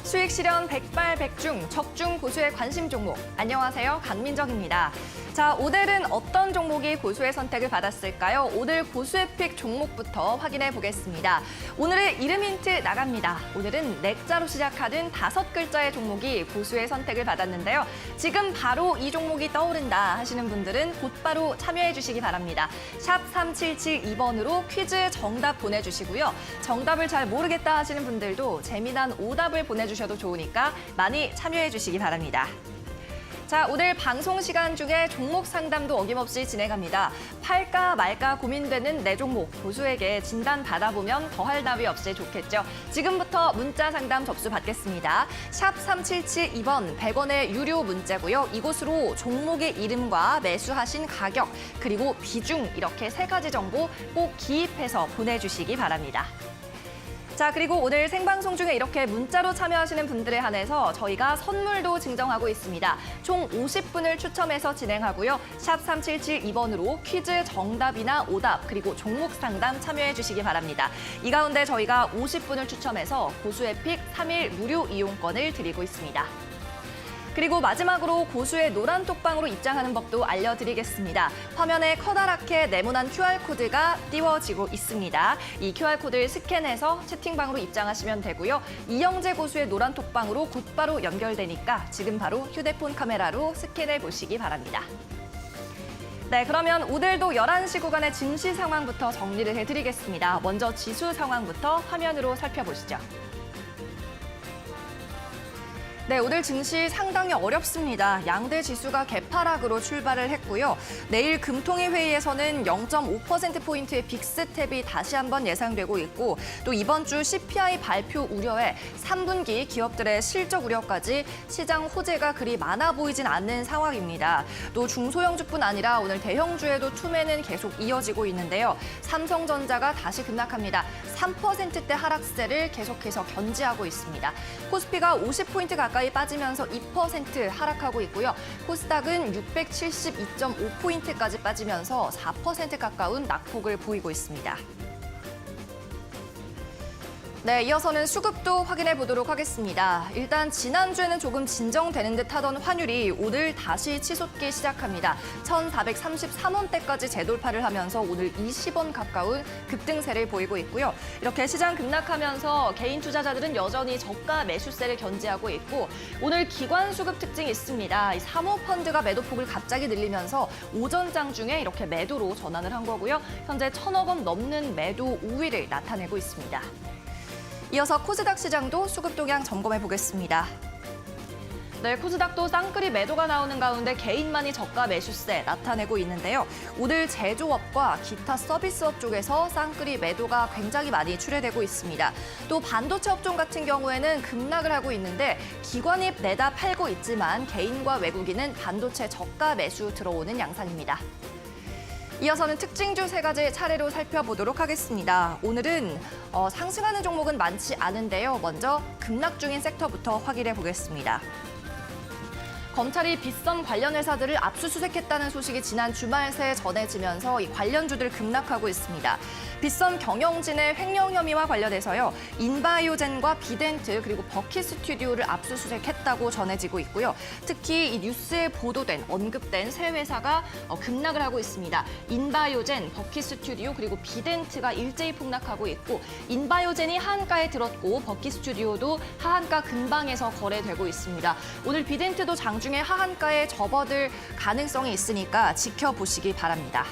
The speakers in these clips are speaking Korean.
수익 실현 백발백중, 적중 고수의 관심 종목. 안녕하세요, 강민정입니다. 자, 오늘은 어떤 종목이 고수의 선택을 받았을까요? 오늘 고수의 픽 종목부터 확인해 보겠습니다. 오늘의 이름 힌트 나갑니다. 오늘은 넥자로 시작하는 5글자의 종목이 고수의 선택을 받았는데요. 지금 바로 이 종목이 떠오른다 하시는 분들은 곧바로 참여해 주시기 바랍니다. 샵 3772번으로 퀴즈 정답 보내주시고요. 정답을 잘 모르겠다 하시는 분들도 재미난 오답을 보내주셔도 좋으니까 많이 참여해 주시기 바랍니다. 자, 오늘 방송 시간 중에 종목 상담도 어김없이 진행합니다. 팔까 말까 고민되는 내 종목, 고수에게 진단 받아보면 더할 나위 없이 좋겠죠. 지금부터 문자 상담 접수 받겠습니다. 샵 3772번 100원의 유료 문자고요. 이곳으로 종목의 이름과 매수하신 가격, 그리고 비중 이렇게 3가지 정보 꼭 기입해서 보내주시기 바랍니다. 자, 그리고 오늘 생방송 중에 이렇게 문자로 참여하시는 분들에 한해서 저희가 선물도 증정하고 있습니다. 총 50분을 추첨해서 진행하고요. 샵 3772번으로 퀴즈 정답이나 오답, 그리고 종목 상담 참여해 주시기 바랍니다. 이 가운데 저희가 50분을 추첨해서 고수의 픽 3일 무료 이용권을 드리고 있습니다. 그리고 마지막으로 고수의 노란 톡방으로 입장하는 법도 알려드리겠습니다. 화면에 커다랗게 네모난 QR코드가 띄워지고 있습니다. 이 QR코드를 스캔해서 채팅방으로 입장하시면 되고요. 이영재 고수의 노란 톡방으로 곧바로 연결되니까 지금 바로 휴대폰 카메라로 스캔해 보시기 바랍니다. 네, 그러면 오늘도 11시 구간의 증시 상황부터 정리를 해드리겠습니다. 먼저 지수 상황부터 화면으로 살펴보시죠. 네, 오늘 증시 상당히 어렵습니다. 양대 지수가 개파락으로 출발을 했고요. 내일 금통위 회의에서는 0.5%포인트의 빅스텝이 다시 한번 예상되고 있고, 또 이번 주 CPI 발표 우려에 3분기 기업들의 실적 우려까지 시장 호재가 그리 많아 보이진 않는 상황입니다. 또 중소형주뿐 아니라 오늘 대형주에도 투매는 계속 이어지고 있는데요. 삼성전자가 다시 급락합니다. 3%대 하락세를 계속해서 견지하고 있습니다. 코스피가 50포인트 가까이 빠지면서 2% 하락하고 있고요. 코스닥은 672.5포인트까지 빠지면서 4% 가까운 낙폭을 보이고 있습니다. 네, 이어서는 수급도 확인해 보도록 하겠습니다. 일단 지난주에는 조금 진정되는 듯 하던 환율이 오늘 다시 치솟기 시작합니다. 1,433원대까지 재돌파를 하면서 오늘 20원 가까운 급등세를 보이고 있고요. 이렇게 시장 급락하면서 개인 투자자들은 여전히 저가 매수세를 견지하고 있고, 오늘 기관 수급 특징이 있습니다. 이 사모펀드가 매도폭을 갑자기 늘리면서 오전장 중에 이렇게 매도로 전환을 한 거고요. 현재 1,000억 원 넘는 매도 우위를 나타내고 있습니다. 이어서 코스닥 시장도 수급 동향 점검해 보겠습니다. 네, 코스닥도 쌍끌이 매도가 나오는 가운데 개인만이 저가 매수세 나타내고 있는데요. 오늘 제조업과 기타 서비스업 쪽에서 쌍끌이 매도가 굉장히 많이 출회되고 있습니다. 또 반도체 업종 같은 경우에는 급락을 하고 있는데 기관이 내다 팔고 있지만 개인과 외국인은 반도체 저가 매수 들어오는 양상입니다. 이어서는 특징주 3가지 차례로 살펴보도록 하겠습니다. 오늘은 상승하는 종목은 많지 않은데요. 먼저 급락 중인 섹터부터 확인해 보겠습니다. 검찰이 빗썸 관련 회사들을 압수수색했다는 소식이 지난 주말 새 전해지면서 이 관련주들 급락하고 있습니다. 빗썸 경영진의 횡령 혐의와 관련해서요. 인바이오젠과 비덴트 그리고 버킷 스튜디오를 압수수색했다고 전해지고 있고요. 특히 이 뉴스에 보도된 언급된 세 회사가 급락을 하고 있습니다. 인바이오젠, 버킷 스튜디오 그리고 비덴트가 일제히 폭락하고 있고, 인바이오젠이 하한가에 들었고 버킷 스튜디오도 하한가 근방에서 거래되고 있습니다. 오늘 비덴트도 장중에 하한가에 접어들 가능성이 있으니까 지켜보시기 바랍니다.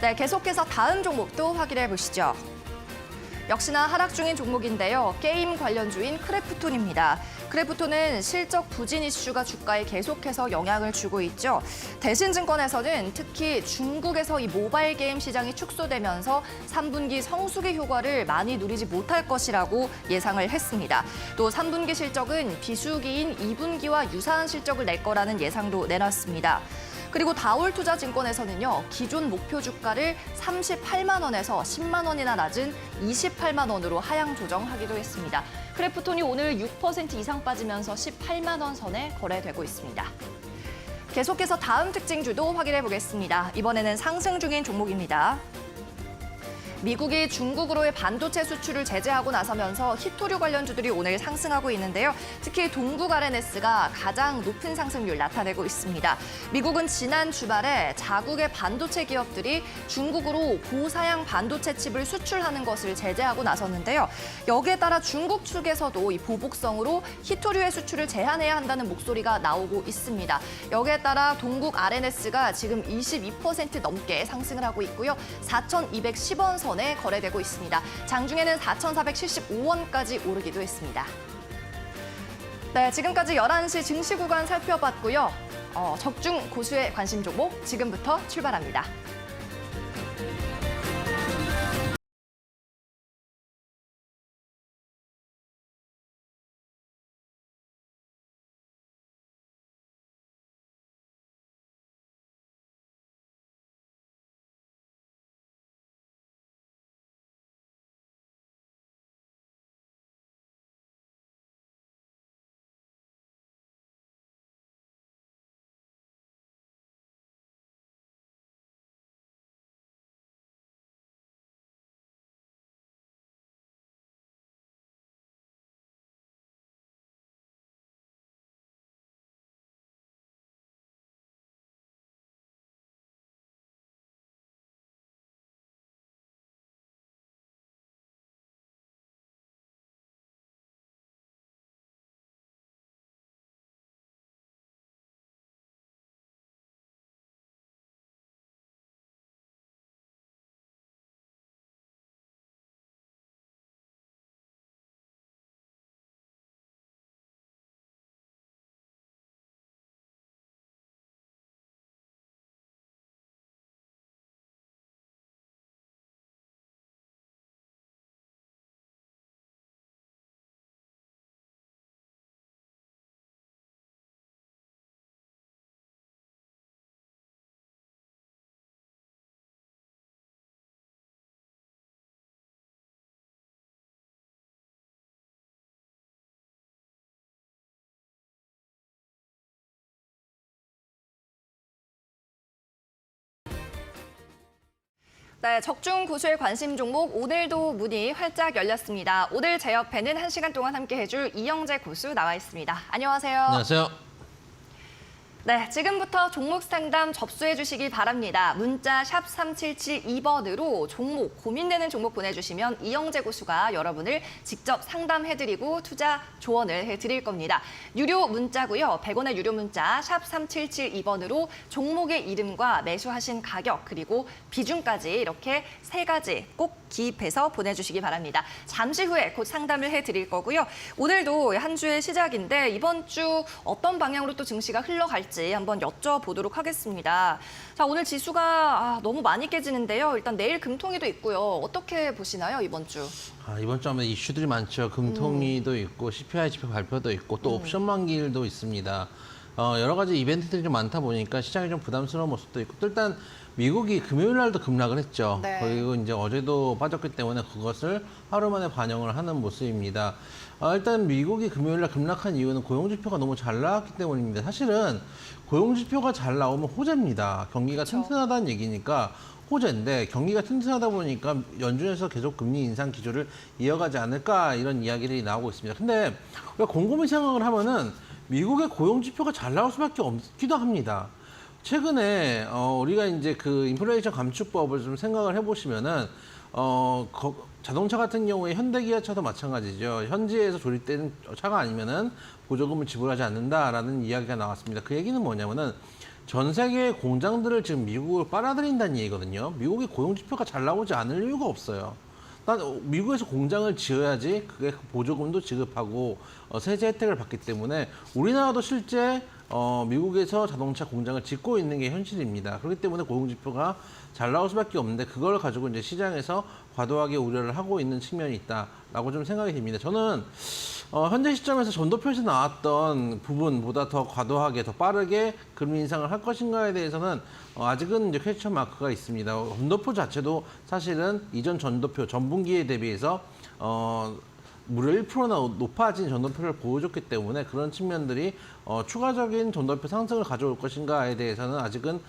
네, 계속해서 다음 종목도 확인해 보시죠. 역시나 하락 중인 종목인데요. 게임 관련주인 크래프톤입니다. 크래프톤은 실적 부진 이슈가 주가에 계속해서 영향을 주고 있죠. 대신증권에서는 특히 중국에서 이 모바일 게임 시장이 축소되면서 3분기 성수기 효과를 많이 누리지 못할 것이라고 예상을 했습니다. 또 3분기 실적은 비수기인 2분기와 유사한 실적을 낼 거라는 예상도 내놨습니다. 그리고 다올투자증권에서는요, 기존 목표 주가를 38만 원에서 10만 원이나 낮은 28만 원으로 하향 조정하기도 했습니다. 크래프톤이 오늘 6% 이상 빠지면서 18만 원 선에 거래되고 있습니다. 계속해서 다음 특징주도 확인해 보겠습니다. 이번에는 상승 중인 종목입니다. 미국이 중국으로의 반도체 수출을 제재하고 나서면서 히토류 관련주들이 오늘 상승하고 있는데요. 특히 동국 RNS가 가장 높은 상승률 나타내고 있습니다. 미국은 지난 주말에 자국의 반도체 기업들이 중국으로 고사양 반도체 칩을 수출하는 것을 제재하고 나섰는데요. 여기에 따라 중국 측에서도 이 보복성으로 히토류의 수출을 제한해야 한다는 목소리가 나오고 있습니다. 여기에 따라 동국 RNS가 지금 22% 넘게 상승을 하고 있고요. 4,210원 선에 거래되고 있습니다. 장중에는 4,475원까지 오르기도 했습니다. 네, 지금까지 11시 증시 구간 살펴봤고요. 적중 고수의 관심 종목 지금부터 출발합니다. 네, 적중 고수의 관심 종목 오늘도 문이 활짝 열렸습니다. 오늘 제 옆에는 1시간 동안 함께 해줄 이영재 고수 나와 있습니다. 안녕하세요. 안녕하세요. 네, 지금부터 종목 상담 접수해 주시기 바랍니다. 문자 샵 3772번으로 종목, 고민되는 종목 보내주시면 이영재 고수가 여러분을 직접 상담해드리고 투자 조언을 해드릴 겁니다. 유료 문자고요. 100원의 유료 문자 샵 3772번으로 종목의 이름과 매수하신 가격 그리고 비중까지 이렇게 3가지 꼭 기입해서 보내주시기 바랍니다. 잠시 후에 곧 상담을 해드릴 거고요. 오늘도 한 주의 시작인데 이번 주 어떤 방향으로 또 증시가 흘러갈지 한번 여쭤보도록 하겠습니다. 자, 오늘 지수가 너무 많이 깨지는데요. 일단 내일 금통위도 있고요. 어떻게 보시나요, 이번 주? 이번 주 아무래도 이슈들이 많죠. 금통위도 있고 CPI 지표 발표도 있고 또 옵션 만기일도 있습니다. 여러 가지 이벤트들이 좀 많다 보니까 시장이 좀 부담스러운 모습도 있고 또 일단 미국이 금요일 날도 급락을 했죠. 네. 그리고 이제 어제도 빠졌기 때문에 그것을 하루 만에 반영을 하는 모습입니다. 일단 미국이 금요일 날 급락한 이유는 고용지표가 너무 잘 나왔기 때문입니다. 사실은 고용지표가 잘 나오면 호재입니다. 경기가 그렇죠. 튼튼하다는 얘기니까 호재인데 경기가 튼튼하다 보니까 연준에서 계속 금리 인상 기조를 이어가지 않을까 이런 이야기들이 나오고 있습니다. 근데 우리가 곰곰이 생각을 하면은 미국의 고용지표가 잘 나올 수밖에 없기도 합니다. 최근에 우리가 이제 그 인플레이션 감축법을 좀 생각을 해보시면은 자동차 같은 경우에 현대기아차도 마찬가지죠. 현지에서 조립된 차가 아니면은 보조금을 지불하지 않는다라는 이야기가 나왔습니다. 그 얘기는 뭐냐면은 전 세계의 공장들을 지금 미국으로 빨아들인다는 얘기거든요. 미국의 고용지표가 잘 나오지 않을 이유가 없어요. 미국에서 공장을 지어야지 그게 보조금도 지급하고 세제 혜택을 받기 때문에 우리나라도 실제 미국에서 자동차 공장을 짓고 있는 게 현실입니다. 그렇기 때문에 고용지표가 잘 나올 수밖에 없는데 그걸 가지고 이제 시장에서 과도하게 우려를 하고 있는 측면이 있다라고 좀 생각이 됩니다. 저는 현재 시점에서 전도표에서 나왔던 부분보다 더 과도하게 더 빠르게 금리 인상을 할 것인가에 대해서는 아직은 이제 퀘스천 마크가 있습니다. 전도표 자체도 사실은 이전 전도표 전분기에 대비해서 무려 1%나 높아진 전도표를 보여줬기 때문에 그런 측면들이 추가적인 전도표 상승을 가져올 것인가에 대해서는 아직은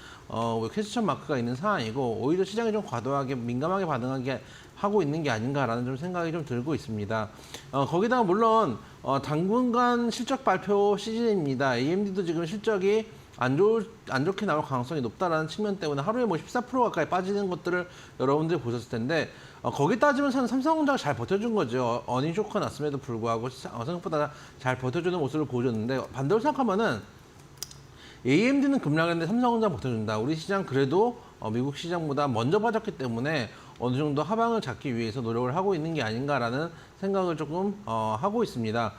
퀘스천 마크가 있는 상황이고 오히려 시장이 좀 과도하게 민감하게 반응한 게 하고 있는 게 아닌가라는 좀 생각이 좀 들고 있습니다. 거기다가 물론 당분간 실적 발표 시즌입니다. AMD도 지금 실적이 안 좋게 나올 가능성이 높다라는 측면 때문에 하루에 뭐 14% 가까이 빠지는 것들을 여러분들이 보셨을 텐데 거기 따지면 삼성전자가 잘 버텨준 거죠. 어닝 쇼크가 났음에도 불구하고 생각보다 잘 버텨주는 모습을 보여줬는데 반대로 생각하면은 AMD는 급락했는데 삼성전자 버텨준다. 우리 시장 그래도 미국 시장보다 먼저 빠졌기 때문에 어느 정도 하방을 잡기 위해서 노력을 하고 있는 게 아닌가라는 생각을 조금 하고 있습니다.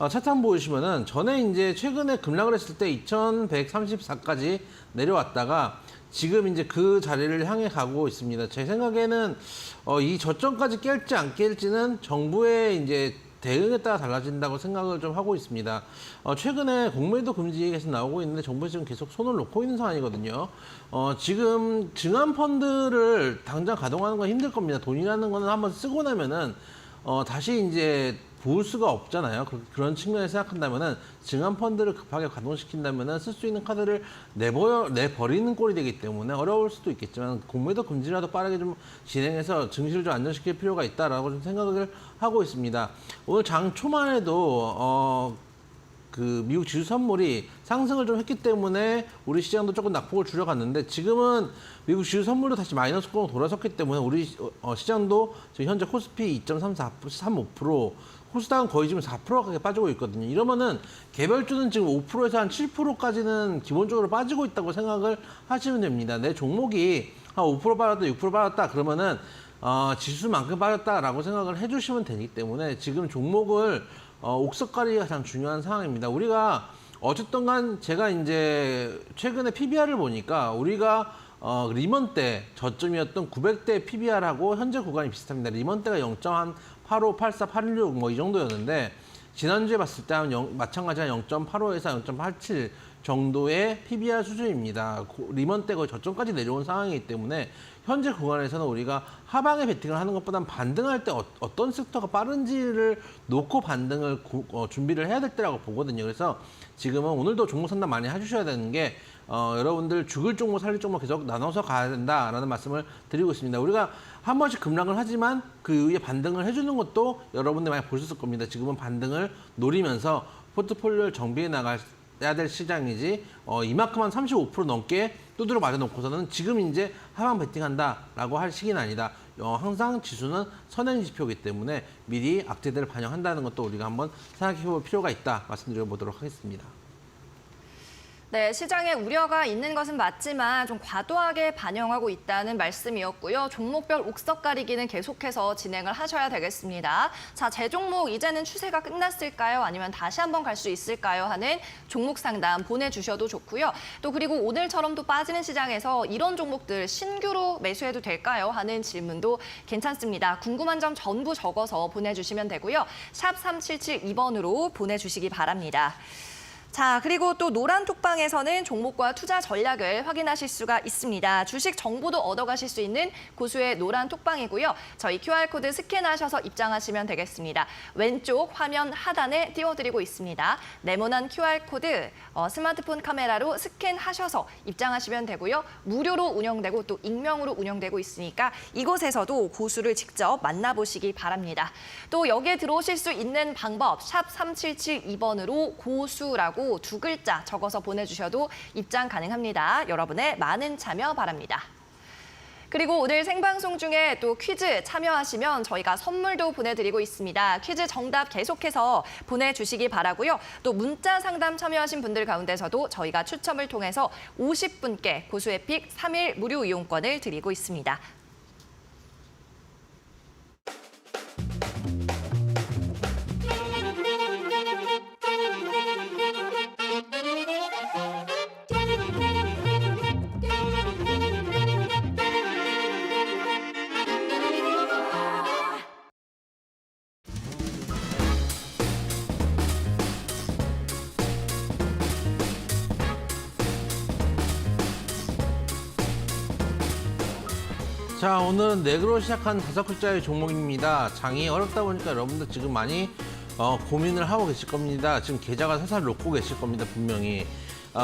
차트 한번 보시면은 전에 이제 최근에 급락을 했을 때 2134까지 내려왔다가 지금 이제 그 자리를 향해 가고 있습니다. 제 생각에는 이 저점까지 깰지 안 깰지는 정부의 이제 대응에 따라 달라진다고 생각을 좀 하고 있습니다. 최근에 공매도 금지 계속 나오고 있는데 정부에서 지금 계속 손을 놓고 있는 상황이거든요. 지금 증환펀드를 당장 가동하는 건 힘들 겁니다. 돈이라는 거는 한번 쓰고 나면은 다시 이제 부을 수가 없잖아요. 그런 측면에서 생각한다면은 증환펀드를 급하게 가동시킨다면은 쓸 수 있는 카드를 내버리는 꼴이 되기 때문에 어려울 수도 있겠지만 공매도 금지라도 빠르게 좀 진행해서 증시를 좀 안정시킬 필요가 있다라고 좀 생각을 하고 있습니다. 오늘 장 초만 해도 그 미국 지수 선물이 상승을 좀 했기 때문에 우리 시장도 조금 낙폭을 줄여갔는데 지금은 미국 지수 선물도 다시 마이너스권으로 돌아섰기 때문에 우리 시장도 지금 현재 코스피 2.35%, 코스닥은 거의 지금 4% 가까이 빠지고 있거든요. 이러면은 개별주는 지금 5%에서 한 7%까지는 기본적으로 빠지고 있다고 생각을 하시면 됩니다. 내 종목이 한 5% 빠졌다, 6% 빠졌다 그러면은 지수만큼 빠졌다라고 생각을 해주시면 되기 때문에 지금 종목을 옥석가리가 가장 중요한 상황입니다. 우리가 어쨌든 간 제가 이제 최근에 PBR을 보니까 우리가 리먼 때 저점이었던 900대 PBR하고 현재 구간이 비슷합니다. 리먼 때가 0.85, 84, 816 뭐 이 정도였는데 지난주에 봤을 때 마찬가지 한 0.85에서 0.87 정도의 PBR 수준입니다. 리먼 때 거의 저점까지 내려온 상황이기 때문에 현재 구간에서는 우리가 하방에 베팅을 하는 것보다는 반등할 때 어떤 섹터가 빠른지를 놓고 반등을 준비를 해야 될 때라고 보거든요. 그래서 지금은 오늘도 종목 상담 많이 해주셔야 되는 게 여러분들 죽을 종목 살릴 종목 계속 나눠서 가야 된다라는 말씀을 드리고 있습니다. 우리가 한 번씩 급락을 하지만 그 이후에 반등을 해주는 것도 여러분들 많이 보셨을 겁니다. 지금은 반등을 노리면서 포트폴리오를 정비해 나가야 될 시장이지 이만큼 한 35% 넘게 두드려 맞아놓고서는 지금 이제 하방 베팅한다라고 할 시기는 아니다. 항상 지수는 선행 지표이기 때문에 미리 악재들을 반영한다는 것도 우리가 한번 생각해 볼 필요가 있다 말씀드려 보도록 하겠습니다. 네, 시장에 우려가 있는 것은 맞지만 좀 과도하게 반영하고 있다는 말씀이었고요. 종목별 옥석 가리기는 계속해서 진행을 하셔야 되겠습니다. 자, 제 종목 이제는 추세가 끝났을까요? 아니면 다시 한번 갈 수 있을까요? 하는 종목 상담 보내주셔도 좋고요. 또 그리고 오늘처럼 또 빠지는 시장에서 이런 종목들 신규로 매수해도 될까요? 하는 질문도 괜찮습니다. 궁금한 점 전부 적어서 보내주시면 되고요. 샵 3772번으로 보내주시기 바랍니다. 자, 그리고 또 노란 톡방에서는 종목과 투자 전략을 확인하실 수가 있습니다. 주식 정보도 얻어가실 수 있는 고수의 노란 톡방이고요. 저희 QR코드 스캔하셔서 입장하시면 되겠습니다. 왼쪽 화면 하단에 띄워드리고 있습니다. 네모난 QR코드 스마트폰 카메라로 스캔하셔서 입장하시면 되고요. 무료로 운영되고 또 익명으로 운영되고 있으니까 이곳에서도 고수를 직접 만나보시기 바랍니다. 또 여기에 들어오실 수 있는 방법 샵 3772번으로 고수라고 두 글자 적어서 보내주셔도 입장 가능합니다. 여러분의 많은 참여 바랍니다. 그리고 오늘 생방송 중에 또 퀴즈 참여하시면 저희가 선물도 보내드리고 있습니다. 퀴즈 정답 계속해서 보내주시기 바라고요. 또 문자 상담 참여하신 분들 가운데서도 저희가 추첨을 통해서 50분께 고수에픽 3일 무료 이용권을 드리고 있습니다. 자, 오늘은 네그로 시작한 5글자의 종목입니다. 장이 어렵다 보니까 여러분들 지금 많이 고민을 하고 계실 겁니다. 지금 계좌가 살살 녹고 계실 겁니다, 분명히.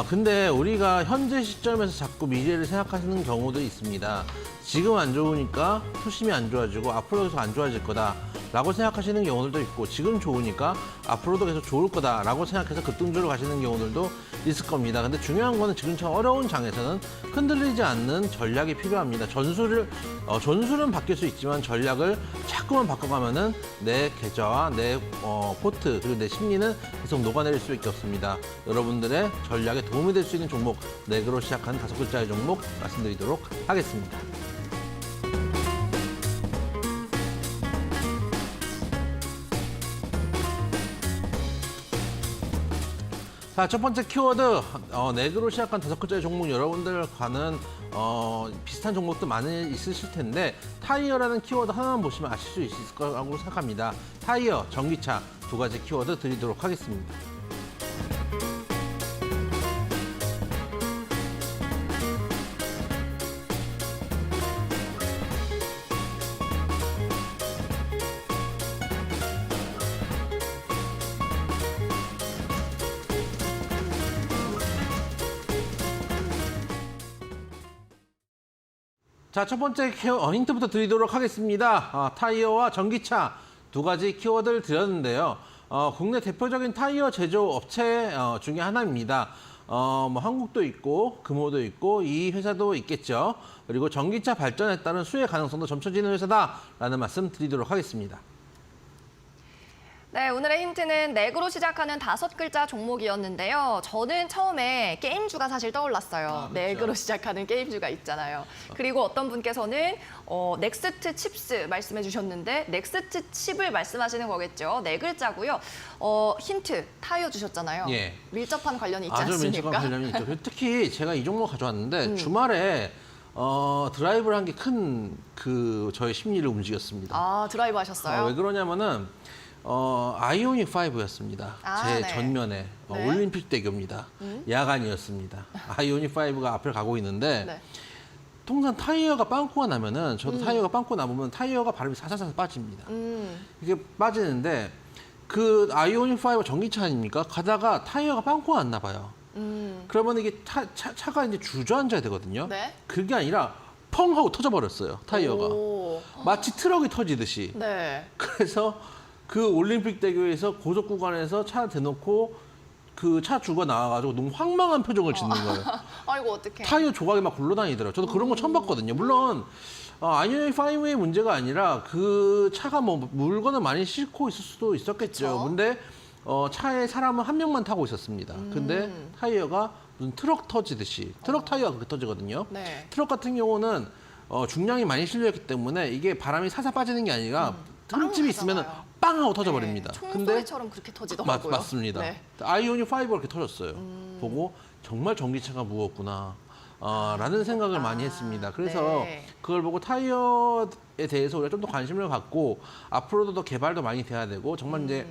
근데 우리가 현재 시점에서 자꾸 미래를 생각하시는 경우도 있습니다. 지금 안 좋으니까 투심이 안 좋아지고 앞으로 계속 안 좋아질 거다라고 생각하시는 경우들도 있고 지금 좋으니까 앞으로도 계속 좋을 거다라고 생각해서 급등주로 가시는 경우들도 있을 겁니다. 근데 중요한 거는 지금처럼 어려운 장에서는 흔들리지 않는 전략이 필요합니다. 전술은 바뀔 수 있지만 전략을 자꾸만 바꿔가면은 내 계좌와 내 포트 그리고 내 심리는 계속 녹아내릴 수밖에 없습니다. 여러분들의 전략에 도움이 될 수 있는 종목 네그로 시작한 5글자의 종목 말씀드리도록 하겠습니다. 자, 첫 번째 키워드 네그로 시작한 5글자의 종목 여러분들과는 비슷한 종목도 많이 있으실 텐데 타이어라는 키워드 하나만 보시면 아실 수 있을 거라고 생각합니다. 타이어, 전기차 두 가지 키워드 드리도록 하겠습니다. 자, 첫 번째 힌트부터 드리도록 하겠습니다. 타이어와 전기차 두 가지 키워드를 드렸는데요. 국내 대표적인 타이어 제조업체 중에 하나입니다. 뭐 한국도 있고 금호도 있고 이 회사도 있겠죠. 그리고 전기차 발전에 따른 수혜 가능성도 점쳐지는 회사다라는 말씀 드리도록 하겠습니다. 네, 오늘의 힌트는 네그로 시작하는 5글자 종목이었는데요. 저는 처음에 게임주가 사실 떠올랐어요. 그렇죠. 네그로 시작하는 게임주가 있잖아요. 그리고 어떤 분께서는 넥스트 칩스 말씀해 주셨는데 넥스트 칩을 말씀하시는 거겠죠. 네 글자고요. 힌트 타이어 주셨잖아요. 예. 밀접한 관련이 있지 아주 않습니까? 밀접한 관련이 있죠. 특히 제가 이 종목 가져왔는데 주말에 드라이브를 한 게 큰 저의 심리를 움직였습니다. 아, 드라이브 하셨어요? 왜 그러냐면은 아이오닉 5였습니다. 제 네. 전면에 네. 올림픽 대교입니다. 야간이었습니다. 아이오닉 5가 앞을 가고 있는데 네. 통상 타이어가 빵꾸가 나면은 저도 타이어가 빵꾸 나보면 타이어가 바람이 사사사 빠집니다. 이게 빠지는데 그 아이오닉 5 전기차 아닙니까? 가다가 타이어가 빵꾸가 안 나봐요. 그러면 이게 차가 이제 주저앉아야 되거든요. 네. 그게 아니라 펑 하고 터져버렸어요. 타이어가. 오. 마치 트럭이 터지듯이. 네. 그래서 그 올림픽 대교에서 고속 구간에서 차 대놓고 그 차 주가 나와가지고 너무 황망한 표정을 짓는 거예요. 아이고, 어떡해. 타이어 조각이 막 굴러다니더라고요. 저도 그런 거 처음 봤거든요. 물론 아이오닉 5의 문제가 아니라 그 차가 뭐 물건을 많이 싣고 있을 수도 있었겠죠. 그쵸? 근데 차에 사람은 한 명만 타고 있었습니다. 근데 타이어가 무슨 트럭 터지듯이 트럭 타이어가 그렇게 터지거든요. 네. 트럭 같은 경우는 중량이 많이 실려있기 때문에 이게 바람이 사사 빠지는 게 아니라 흠집이 있으면 하잖아요. 빵 하고 터져버립니다. 네, 총소리처럼 그렇게 터지더라고요. 맞습니다. 네. 아이오닉 5가 그렇게 터졌어요. 보고 정말 전기차가 무겁구나. 라는 생각을 많이 했습니다. 그래서 네. 그걸 보고 타이어에 대해서 우리가 좀 더 관심을 갖고 앞으로도 더 개발도 많이 돼야 되고 정말 이제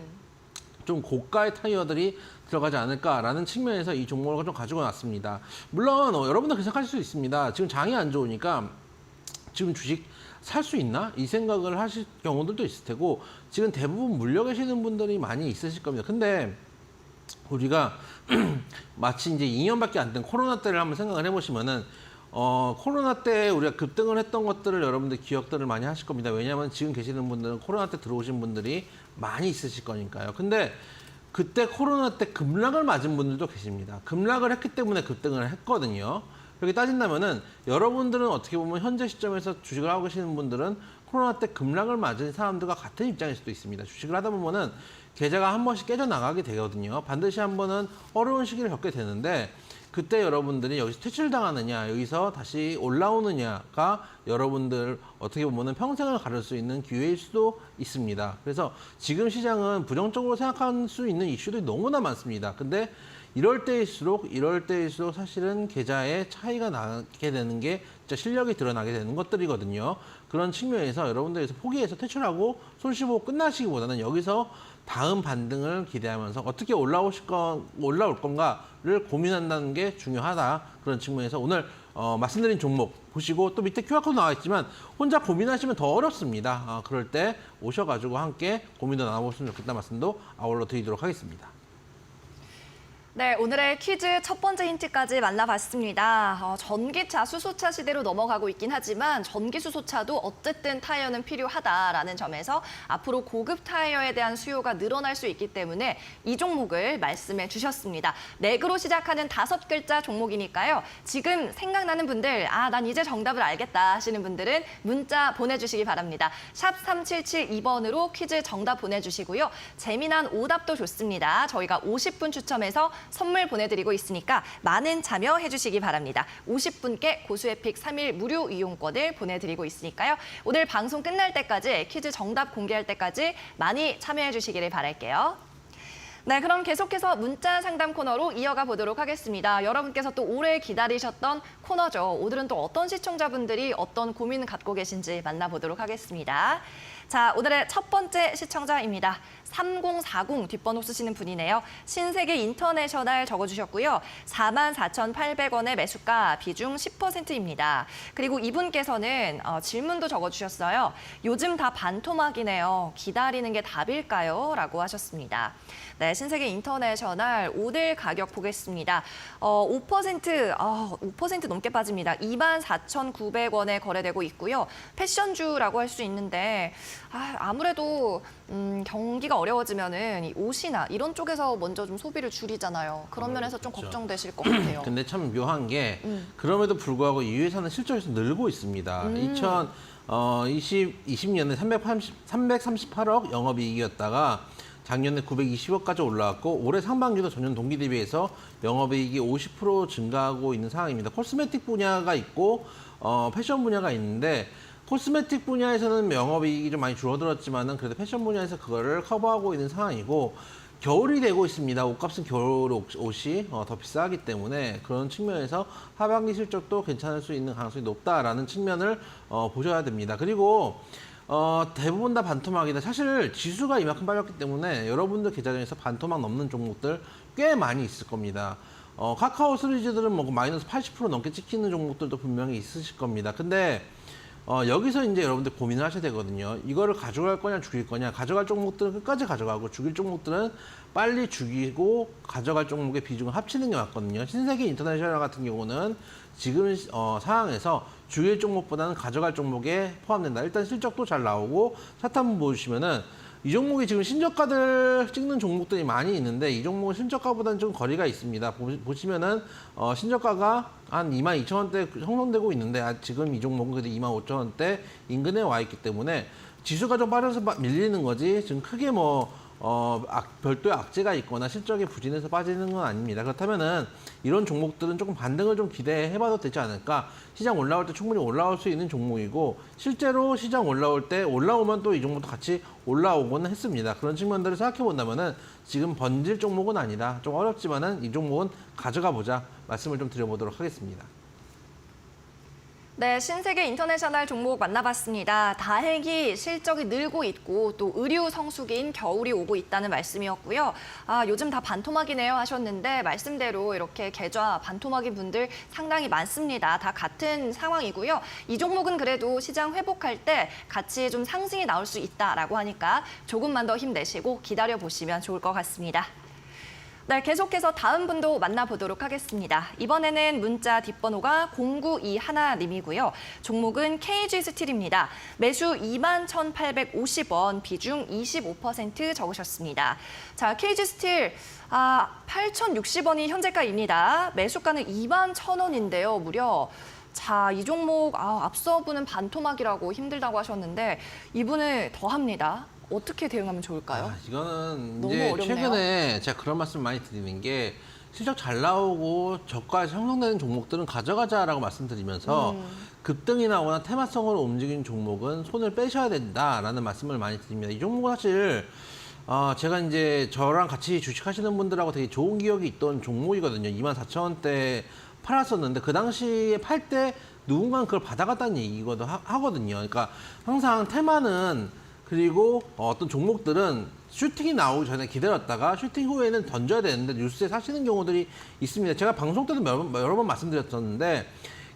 좀 고가의 타이어들이 들어가지 않을까라는 측면에서 이 종목을 좀 가지고 왔습니다. 물론 여러분들 그렇게 생각하실 수 있습니다. 지금 장이 안 좋으니까 지금 주식 살 수 있나? 이 생각을 하실 경우들도 있을 테고 지금 대부분 물려 계시는 분들이 많이 있으실 겁니다. 근데 우리가 마치 이제 2년밖에 안 된 코로나 때를 한번 생각을 해보시면은 코로나 때 우리가 급등을 했던 것들을 여러분들 기억들을 많이 하실 겁니다. 왜냐하면 지금 계시는 분들은 코로나 때 들어오신 분들이 많이 있으실 거니까요. 근데 그때 코로나 때 급락을 맞은 분들도 계십니다. 급락을 했기 때문에 급등을 했거든요. 그렇게 따진다면은 여러분들은 어떻게 보면 현재 시점에서 주식을 하고 계시는 분들은 코로나 때 급락을 맞은 사람들과 같은 입장일 수도 있습니다. 주식을 하다 보면은 계좌가 한 번씩 깨져나가게 되거든요. 반드시 한 번은 어려운 시기를 겪게 되는데 그때 여러분들이 여기서 퇴출당하느냐 여기서 다시 올라오느냐가 여러분들 어떻게 보면은 평생을 가를 수 있는 기회일 수도 있습니다. 그래서 지금 시장은 부정적으로 생각할 수 있는 이슈들이 너무나 많습니다. 근데 이럴 때일수록 사실은 계좌에 차이가 나게 되는 게 진짜 실력이 드러나게 되는 것들이거든요. 그런 측면에서 여러분들에서 포기해서 퇴출하고 손실 보고 끝나시기보다는 여기서 다음 반등을 기대하면서 어떻게 올라올 건가를 고민한다는 게 중요하다. 그런 측면에서 오늘 말씀드린 종목 보시고 또 밑에 QR코드 나와 있지만 혼자 고민하시면 더 어렵습니다. 그럴 때 오셔가지고 함께 고민도 나눠보시면 좋겠다 말씀도 아울러 드리도록 하겠습니다. 네, 오늘의 퀴즈 첫 번째 힌트까지 만나봤습니다. 전기차, 수소차 시대로 넘어가고 있긴 하지만 전기 수소차도 어쨌든 타이어는 필요하다라는 점에서 앞으로 고급 타이어에 대한 수요가 늘어날 수 있기 때문에 이 종목을 말씀해 주셨습니다. 넥으로 시작하는 5글자 종목이니까요. 지금 생각나는 분들, 난 이제 정답을 알겠다 하시는 분들은 문자 보내주시기 바랍니다. 샵 3772번으로 퀴즈 정답 보내주시고요. 재미난 오답도 좋습니다. 저희가 50분 추첨해서 선물 보내드리고 있으니까 많은 참여해 주시기 바랍니다. 50분께 고수에픽 3일 무료 이용권을 보내드리고 있으니까요. 오늘 방송 끝날 때까지 퀴즈 정답 공개할 때까지 많이 참여해 주시기를 바랄게요. 네, 그럼 계속해서 문자 상담 코너로 이어가 보도록 하겠습니다. 여러분께서 또 오래 기다리셨던 코너죠. 오늘은 또 어떤 시청자분들이 어떤 고민을 갖고 계신지 만나보도록 하겠습니다. 자, 오늘의 첫 번째 시청자입니다. 3040 뒷번호 쓰시는 분이네요. 신세계 인터내셔널 적어주셨고요. 44,800원의 매수가 비중 10%입니다. 그리고 이분께서는 질문도 적어주셨어요. 요즘 다 반토막이네요. 기다리는 게 답일까요? 라고 하셨습니다. 네, 신세계 인터내셔널 오늘 가격 보겠습니다. 5% 넘게 빠집니다. 24,900원에 거래되고 있고요. 패션주라고 할 수 있는데 아무래도 경기가 어려워지면은 이 옷이나 이런 쪽에서 먼저 좀 소비를 줄이잖아요. 그런 면에서 좀 그렇죠. 걱정되실 것 같아요. 근데 참 묘한 게 그럼에도 불구하고 이 회사는 실적에서 늘고 있습니다. 2020년에 338억 영업이익이었다가 작년에 920억까지 올라왔고 올해 상반기도 전년 동기 대비해서 영업이익이 50% 증가하고 있는 상황입니다. 코스메틱 분야가 있고 패션 분야가 있는데 코스메틱 분야에서는 영업이익이 좀 많이 줄어들었지만은 그래도 패션 분야에서 그거를 커버하고 있는 상황이고 겨울이 되고 있습니다. 옷값은 겨울 옷이 더 비싸기 때문에 그런 측면에서 하반기 실적도 괜찮을 수 있는 가능성이 높다라는 측면을 보셔야 됩니다. 그리고 대부분 다 반토막이다. 사실 지수가 이만큼 빠졌기 때문에 여러분들 계좌에서 반토막 넘는 종목들 꽤 많이 있을 겁니다. 카카오 시리즈들은 뭐 마이너스 80% 넘게 찍히는 종목들도 분명히 있으실 겁니다. 근데 여기서 이제 여러분들 고민을 하셔야 되거든요. 이거를 가져갈 거냐 죽일 거냐. 가져갈 종목들은 끝까지 가져가고 죽일 종목들은 빨리 죽이고 가져갈 종목의 비중을 합치는 게 맞거든요. 신세계 인터내셔널 같은 경우는 지금 상황에서 죽일 종목보다는 가져갈 종목에 포함된다. 일단 실적도 잘 나오고 차트 한번 보시면은 이 종목이 지금 신저가들 찍는 종목들이 많이 있는데 이 종목은 신저가보다는 좀 거리가 있습니다. 보시면은 신저가가 한 22,000원대 형성되고 있는데 지금 이 종목은 그래도 25,000원대 인근에 와 있기 때문에 지수가 좀 빠져서 밀리는 거지 지금 크게 별도의 악재가 있거나 실적이 부진해서 빠지는 건 아닙니다. 그렇다면은 이런 종목들은 조금 반등을 좀 기대해봐도 되지 않을까. 시장 올라올 때 충분히 올라올 수 있는 종목이고 실제로 시장 올라올 때 올라오면 또 이 종목도 같이 올라오곤 했습니다. 그런 측면들을 생각해 본다면은 지금 번질 종목은 아니다. 좀 어렵지만은 이 종목은 가져가 보자 말씀을 좀 드려보도록 하겠습니다. 네, 신세계 인터내셔널 종목 만나봤습니다. 다행히 실적이 늘고 있고 또 의류 성수기인 겨울이 오고 있다는 말씀이었고요. 요즘 다 반토막이네요 하셨는데 말씀대로 이렇게 계좌 반토막인 분들 상당히 많습니다. 다 같은 상황이고요. 이 종목은 그래도 시장 회복할 때 같이 좀 상승이 나올 수 있다라고 하니까 조금만 더 힘내시고 기다려보시면 좋을 것 같습니다. 네, 계속해서 다음 분도 만나보도록 하겠습니다. 이번에는 문자 뒷번호가 0921님이고요. 종목은 KG 스틸입니다. 매수 21,850원, 비중 25% 적으셨습니다. 자, KG 스틸 8,060원이 현재가입니다. 매수가는 21,000원인데요, 무려. 자, 이 종목 앞서 분은 반토막이라고 힘들다고 하셨는데 이분은 더합니다. 어떻게 대응하면 좋을까요? 이거는 너무 이제 어렵네요. 최근에 제가 그런 말씀 많이 드리는 게 실적 잘 나오고 저가 형성되는 종목들은 가져가자라고 말씀드리면서 급등이 나거나 테마성으로 움직이는 종목은 손을 빼셔야 된다라는 말씀을 많이 드립니다. 이 종목은 사실 제가 이제 저랑 같이 주식하시는 분들하고 되게 좋은 기억이 있던 종목이거든요. 24,000원대 팔았었는데 그 당시에 팔 때 누군가는 그걸 받아갔다는 얘기거든 하거든요. 그러니까 항상 테마는 그리고 어떤 종목들은 슈팅이 나오기 전에 기다렸다가 슈팅 후에는 던져야 되는데 뉴스에 사시는 경우들이 있습니다. 제가 방송 때도 여러 번 말씀드렸었는데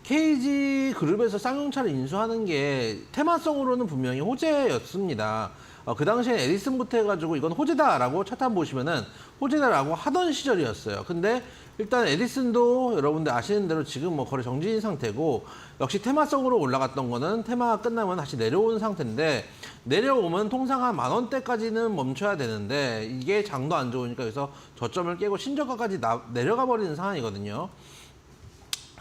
KG 그룹에서 쌍용차를 인수하는 게 테마성으로는 분명히 호재였습니다. 그 당시에 에디슨부터 해가지고 이건 호재다라고 차트 보시면은 호재다라고 하던 시절이었어요. 근데 일단 에디슨도 여러분들 아시는 대로 지금 뭐 거래 정지인 상태고 역시 테마성으로 올라갔던 거는 테마가 끝나면 다시 내려오는 상태인데 내려오면 통상 한 10,000원대까지는 멈춰야 되는데 이게 장도 안 좋으니까 여기서 저점을 깨고 신저가까지 내려가 버리는 상황이거든요.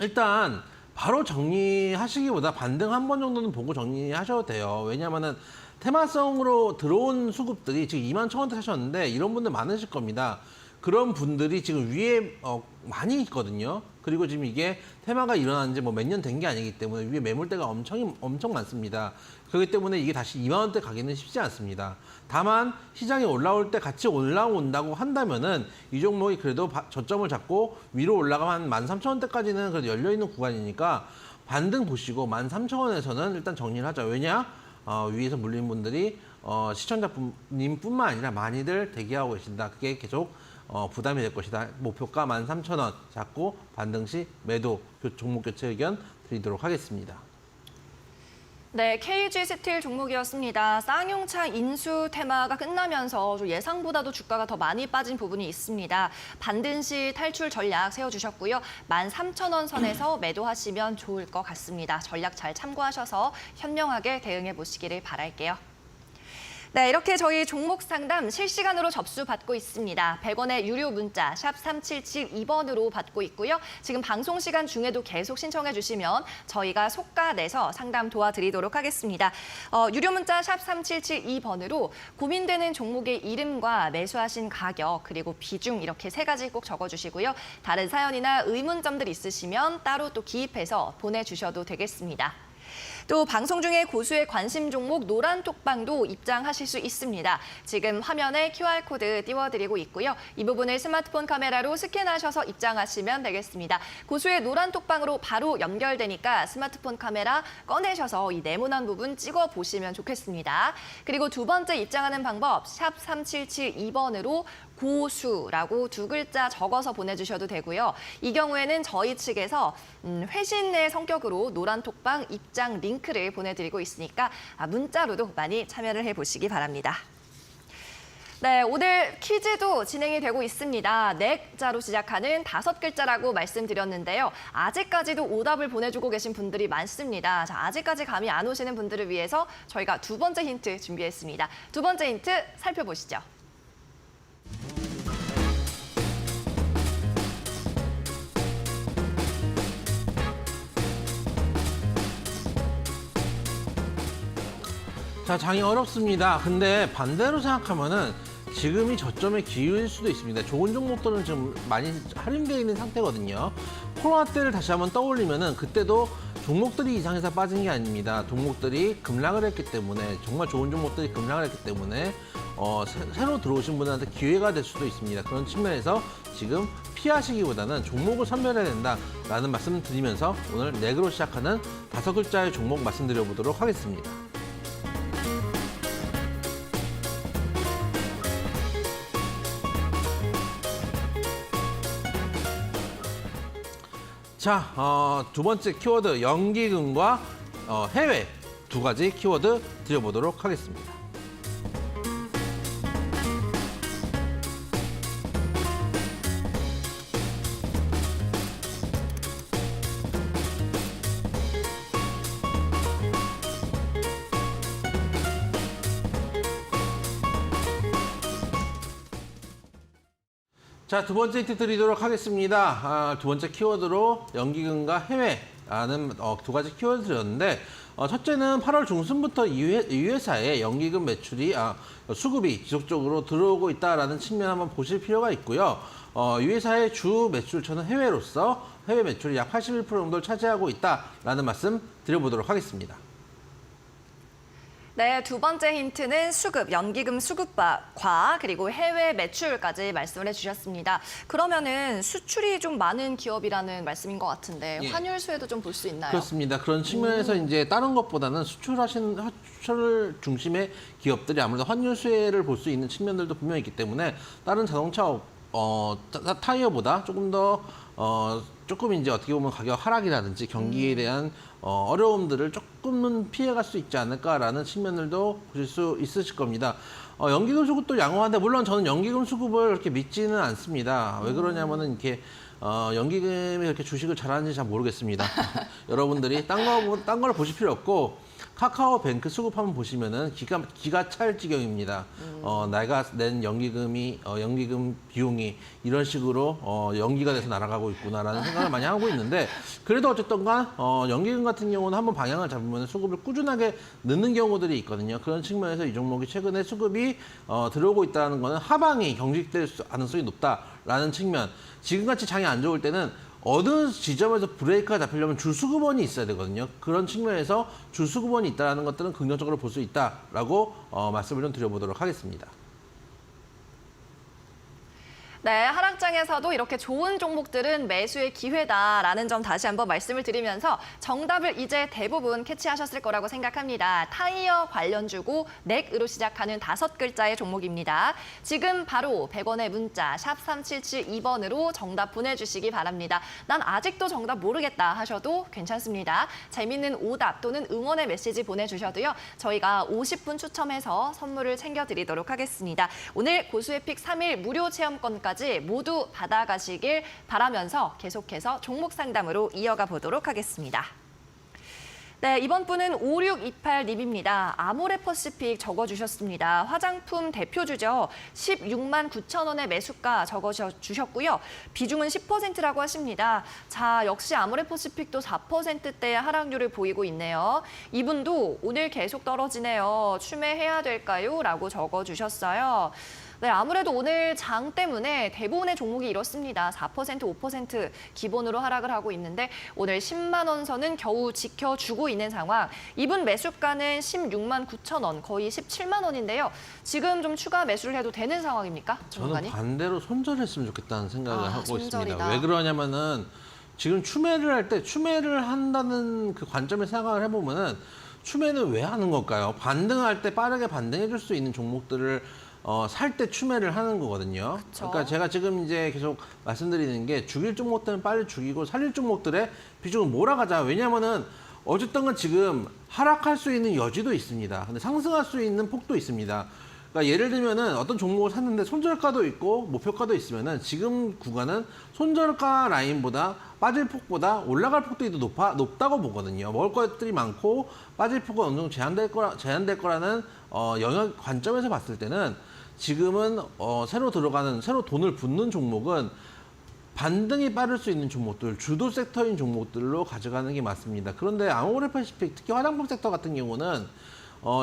일단 바로 정리하시기보다 반등 한 번 정도는 보고 정리하셔도 돼요. 왜냐하면은 테마성으로 들어온 수급들이 지금 21,000원대 사셨는데 이런 분들 많으실 겁니다. 그런 분들이 지금 위에 많이 있거든요. 그리고 지금 이게 테마가 일어난 지 뭐 몇 년 된 게 아니기 때문에 위에 매물대가 엄청 많습니다. 그렇기 때문에 이게 다시 2만 원대 가기는 쉽지 않습니다. 다만 시장이 올라올 때 같이 올라온다고 한다면은 이 종목이 그래도 저점을 잡고 위로 올라가면 한 13,000원대까지는 그래도 열려있는 구간이니까 반등 보시고 13,000원에서는 일단 정리를 하죠. 왜냐? 위에서 물린 분들이 시청자님뿐만 아니라 많이들 대기하고 계신다. 그게 계속 부담이 될 것이다. 목표가 13,000원 잡고 반등 시 매도 종목 교체 의견 드리도록 하겠습니다. 네, KG 스틸 종목이었습니다. 쌍용차 인수 테마가 끝나면서 좀 예상보다도 주가가 더 많이 빠진 부분이 있습니다. 반등 시 탈출 전략 세워주셨고요. 13,000원 선에서 매도하시면 좋을 것 같습니다. 전략 잘 참고하셔서 현명하게 대응해 보시기를 바랄게요. 네, 이렇게 저희 종목 상담 실시간으로 접수 받고 있습니다. 100원의 유료 문자 샵 3772번으로 받고 있고요. 지금 방송 시간 중에도 계속 신청해 주시면 저희가 속가 내서 상담 도와드리도록 하겠습니다. 유료 문자 샵 3772번으로 고민되는 종목의 이름과 매수하신 가격 그리고 비중 이렇게 3가지 꼭 적어주시고요. 다른 사연이나 의문점들 있으시면 따로 또 기입해서 보내주셔도 되겠습니다. 또 방송 중에 고수의 관심 종목 노란톡방도 입장하실 수 있습니다. 지금 화면에 QR코드 띄워드리고 있고요. 이 부분을 스마트폰 카메라로 스캔하셔서 입장하시면 되겠습니다. 고수의 노란톡방으로 바로 연결되니까 스마트폰 카메라 꺼내셔서 이 네모난 부분 찍어보시면 좋겠습니다. 그리고 두 번째 입장하는 방법 샵 3772번으로 고수라고 2글자 적어서 보내주셔도 되고요. 이 경우에는 저희 측에서 회신의 성격으로 노란톡방 입장 링크를 보내드리고 있으니까 문자로도 많이 참여를 해보시기 바랍니다. 네, 오늘 퀴즈도 진행이 되고 있습니다. 4자로 시작하는 5글자라고 말씀드렸는데요. 아직까지도 오답을 보내주고 계신 분들이 많습니다. 자, 아직까지 감이 안 오시는 분들을 위해서 저희가 두 번째 힌트 준비했습니다. 두 번째 힌트 살펴보시죠. 자, 장이 어렵습니다. 근데 반대로 생각하면은 지금이 저점의 기회일 수도 있습니다. 좋은 종목들은 지금 많이 할인되어 있는 상태거든요. 코로나 때를 다시 한번 떠올리면은 그때도 종목들이 이상해서 빠진 게 아닙니다. 종목들이 급락을 했기 때문에 정말 좋은 종목들이 급락을 했기 때문에 새로 들어오신 분들한테 기회가 될 수도 있습니다. 그런 측면에서 지금 피하시기보다는 종목을 선별해야 된다라는 말씀을 드리면서 오늘 4개로 시작하는 5글자의 종목 말씀드려보도록 하겠습니다. 자, 두 번째 키워드 연기금과 해외 2가지 키워드 드려보도록 하겠습니다. 자, 두 번째 힌트 드리도록 하겠습니다. 두 번째 키워드로 연기금과 해외라는 2가지 키워드 드렸는데 첫째는 8월 중순부터 이 회사의 연기금 매출이 수급이 지속적으로 들어오고 있다라는 측면 한번 보실 필요가 있고요. 이 회사의 주 매출처는 해외로서 해외 매출이 약 81% 정도를 차지하고 있다라는 말씀 드려보도록 하겠습니다. 네, 두 번째 힌트는 수급, 연기금 수급과 그리고 해외 매출까지 말씀을 해주셨습니다. 그러면은 수출이 좀 많은 기업이라는 말씀인 것 같은데 예. 환율 수혜도 좀 볼 수 있나요? 그렇습니다. 그런 측면에서 이제 다른 것보다는 수출 중심의 기업들이 아무래도 환율 수혜를 볼 수 있는 측면들도 분명히 있기 때문에 다른 자동차 타이어보다 조금 더 조금 이제 어떻게 보면 가격 하락이라든지 경기에 대한 어려움들을 조금은 피해갈 수 있지 않을까라는 측면들도 보실 수 있으실 겁니다. 연기금 수급도 양호한데 물론 저는 연기금 수급을 그렇게 믿지는 않습니다. 왜 그러냐면은 이렇게 연기금이 그렇게 주식을 잘하는지 잘 모르겠습니다. 여러분들이 딴 걸 보실 필요 없고 카카오뱅크 수급 한번 보시면은 기가 찰 지경입니다. 내가 낸 연기금 비용이 이런 식으로 연기가 돼서 날아가고 있구나라는 생각을 많이 하고 있는데 그래도 어쨌든간 연기금 같은 경우는 한번 방향을 잡으면 수급을 꾸준하게 넣는 경우들이 있거든요. 그런 측면에서 이 종목이 최근에 수급이 들어오고 있다는 거는 하방이 경직될 가능성이 높다라는 측면. 지금같이 장이 안 좋을 때는 어느 지점에서 브레이크가 잡히려면 주수급원이 있어야 되거든요. 그런 측면에서 주수급원이 있다는 것들은 긍정적으로 볼 수 있다라고 말씀을 좀 드려보도록 하겠습니다. 네, 하락장에서도 이렇게 좋은 종목들은 매수의 기회다라는 점 다시 한번 말씀을 드리면서 정답을 이제 대부분 캐치하셨을 거라고 생각합니다. 타이어 관련주고 넥으로 시작하는 5글자의 종목입니다. 지금 바로 100원의 문자 샵 3772번으로 정답 보내주시기 바랍니다. 난 아직도 정답 모르겠다 하셔도 괜찮습니다. 재밌는 오답 또는 응원의 메시지 보내주셔도요. 저희가 50분 추첨해서 선물을 챙겨드리도록 하겠습니다. 오늘 고수의 픽 3일 무료 체험권까지 모두 받아가시길 바라면서 계속해서 종목 상담으로 이어가 보도록 하겠습니다. 네, 이번 분은 5628님입니다. 아모레퍼시픽 적어주셨습니다. 화장품 대표주죠. 16만 9천 원의 매수가 적어주셨고요. 비중은 10%라고 하십니다. 자, 역시 아모레퍼시픽도 4%대의 하락률을 보이고 있네요. 이분도 오늘 계속 떨어지네요. 추매해야 될까요? 라고 적어주셨어요. 네, 아무래도 오늘 장 때문에 대부분의 종목이 이렇습니다. 4%, 5% 기본으로 하락을 하고 있는데 오늘 10만 원 선은 겨우 지켜주고 있는 상황. 이분 매수가는 16만 9천 원, 거의 17만 원인데요. 지금 좀 추가 매수를 해도 되는 상황입니까? 저는 반대로 손절했으면 좋겠다는 생각을 하고 손절이다. 있습니다. 왜 그러냐면은 지금 추매를 할 때 추매를 한다는 그 관점에 생각을 해보면은 추매는 왜 하는 걸까요? 반등할 때 빠르게 반등해 줄 수 있는 종목들을 살 때 추매를 하는 거거든요. 그쵸. 그러니까 제가 지금 이제 계속 말씀드리는 게 죽일 종목들은 빨리 죽이고 살릴 종목들의 비중을 몰아가자. 왜냐하면은 어쨌든 간 지금 하락할 수 있는 여지도 있습니다. 근데 상승할 수 있는 폭도 있습니다. 그러니까 예를 들면은 어떤 종목을 샀는데 손절가도 있고 목표가도 있으면은 지금 구간은 손절가 라인보다 빠질 폭보다 올라갈 폭도 높다고 보거든요. 먹을 것들이 많고 빠질 폭은 어느 정도 제한될 거라는 영역 관점에서 봤을 때는 지금은 새로 돈을 붓는 종목은 반등이 빠를 수 있는 종목들, 주도 섹터인 종목들로 가져가는 게 맞습니다. 그런데 아모레퍼시픽, 특히 화장품 섹터 같은 경우는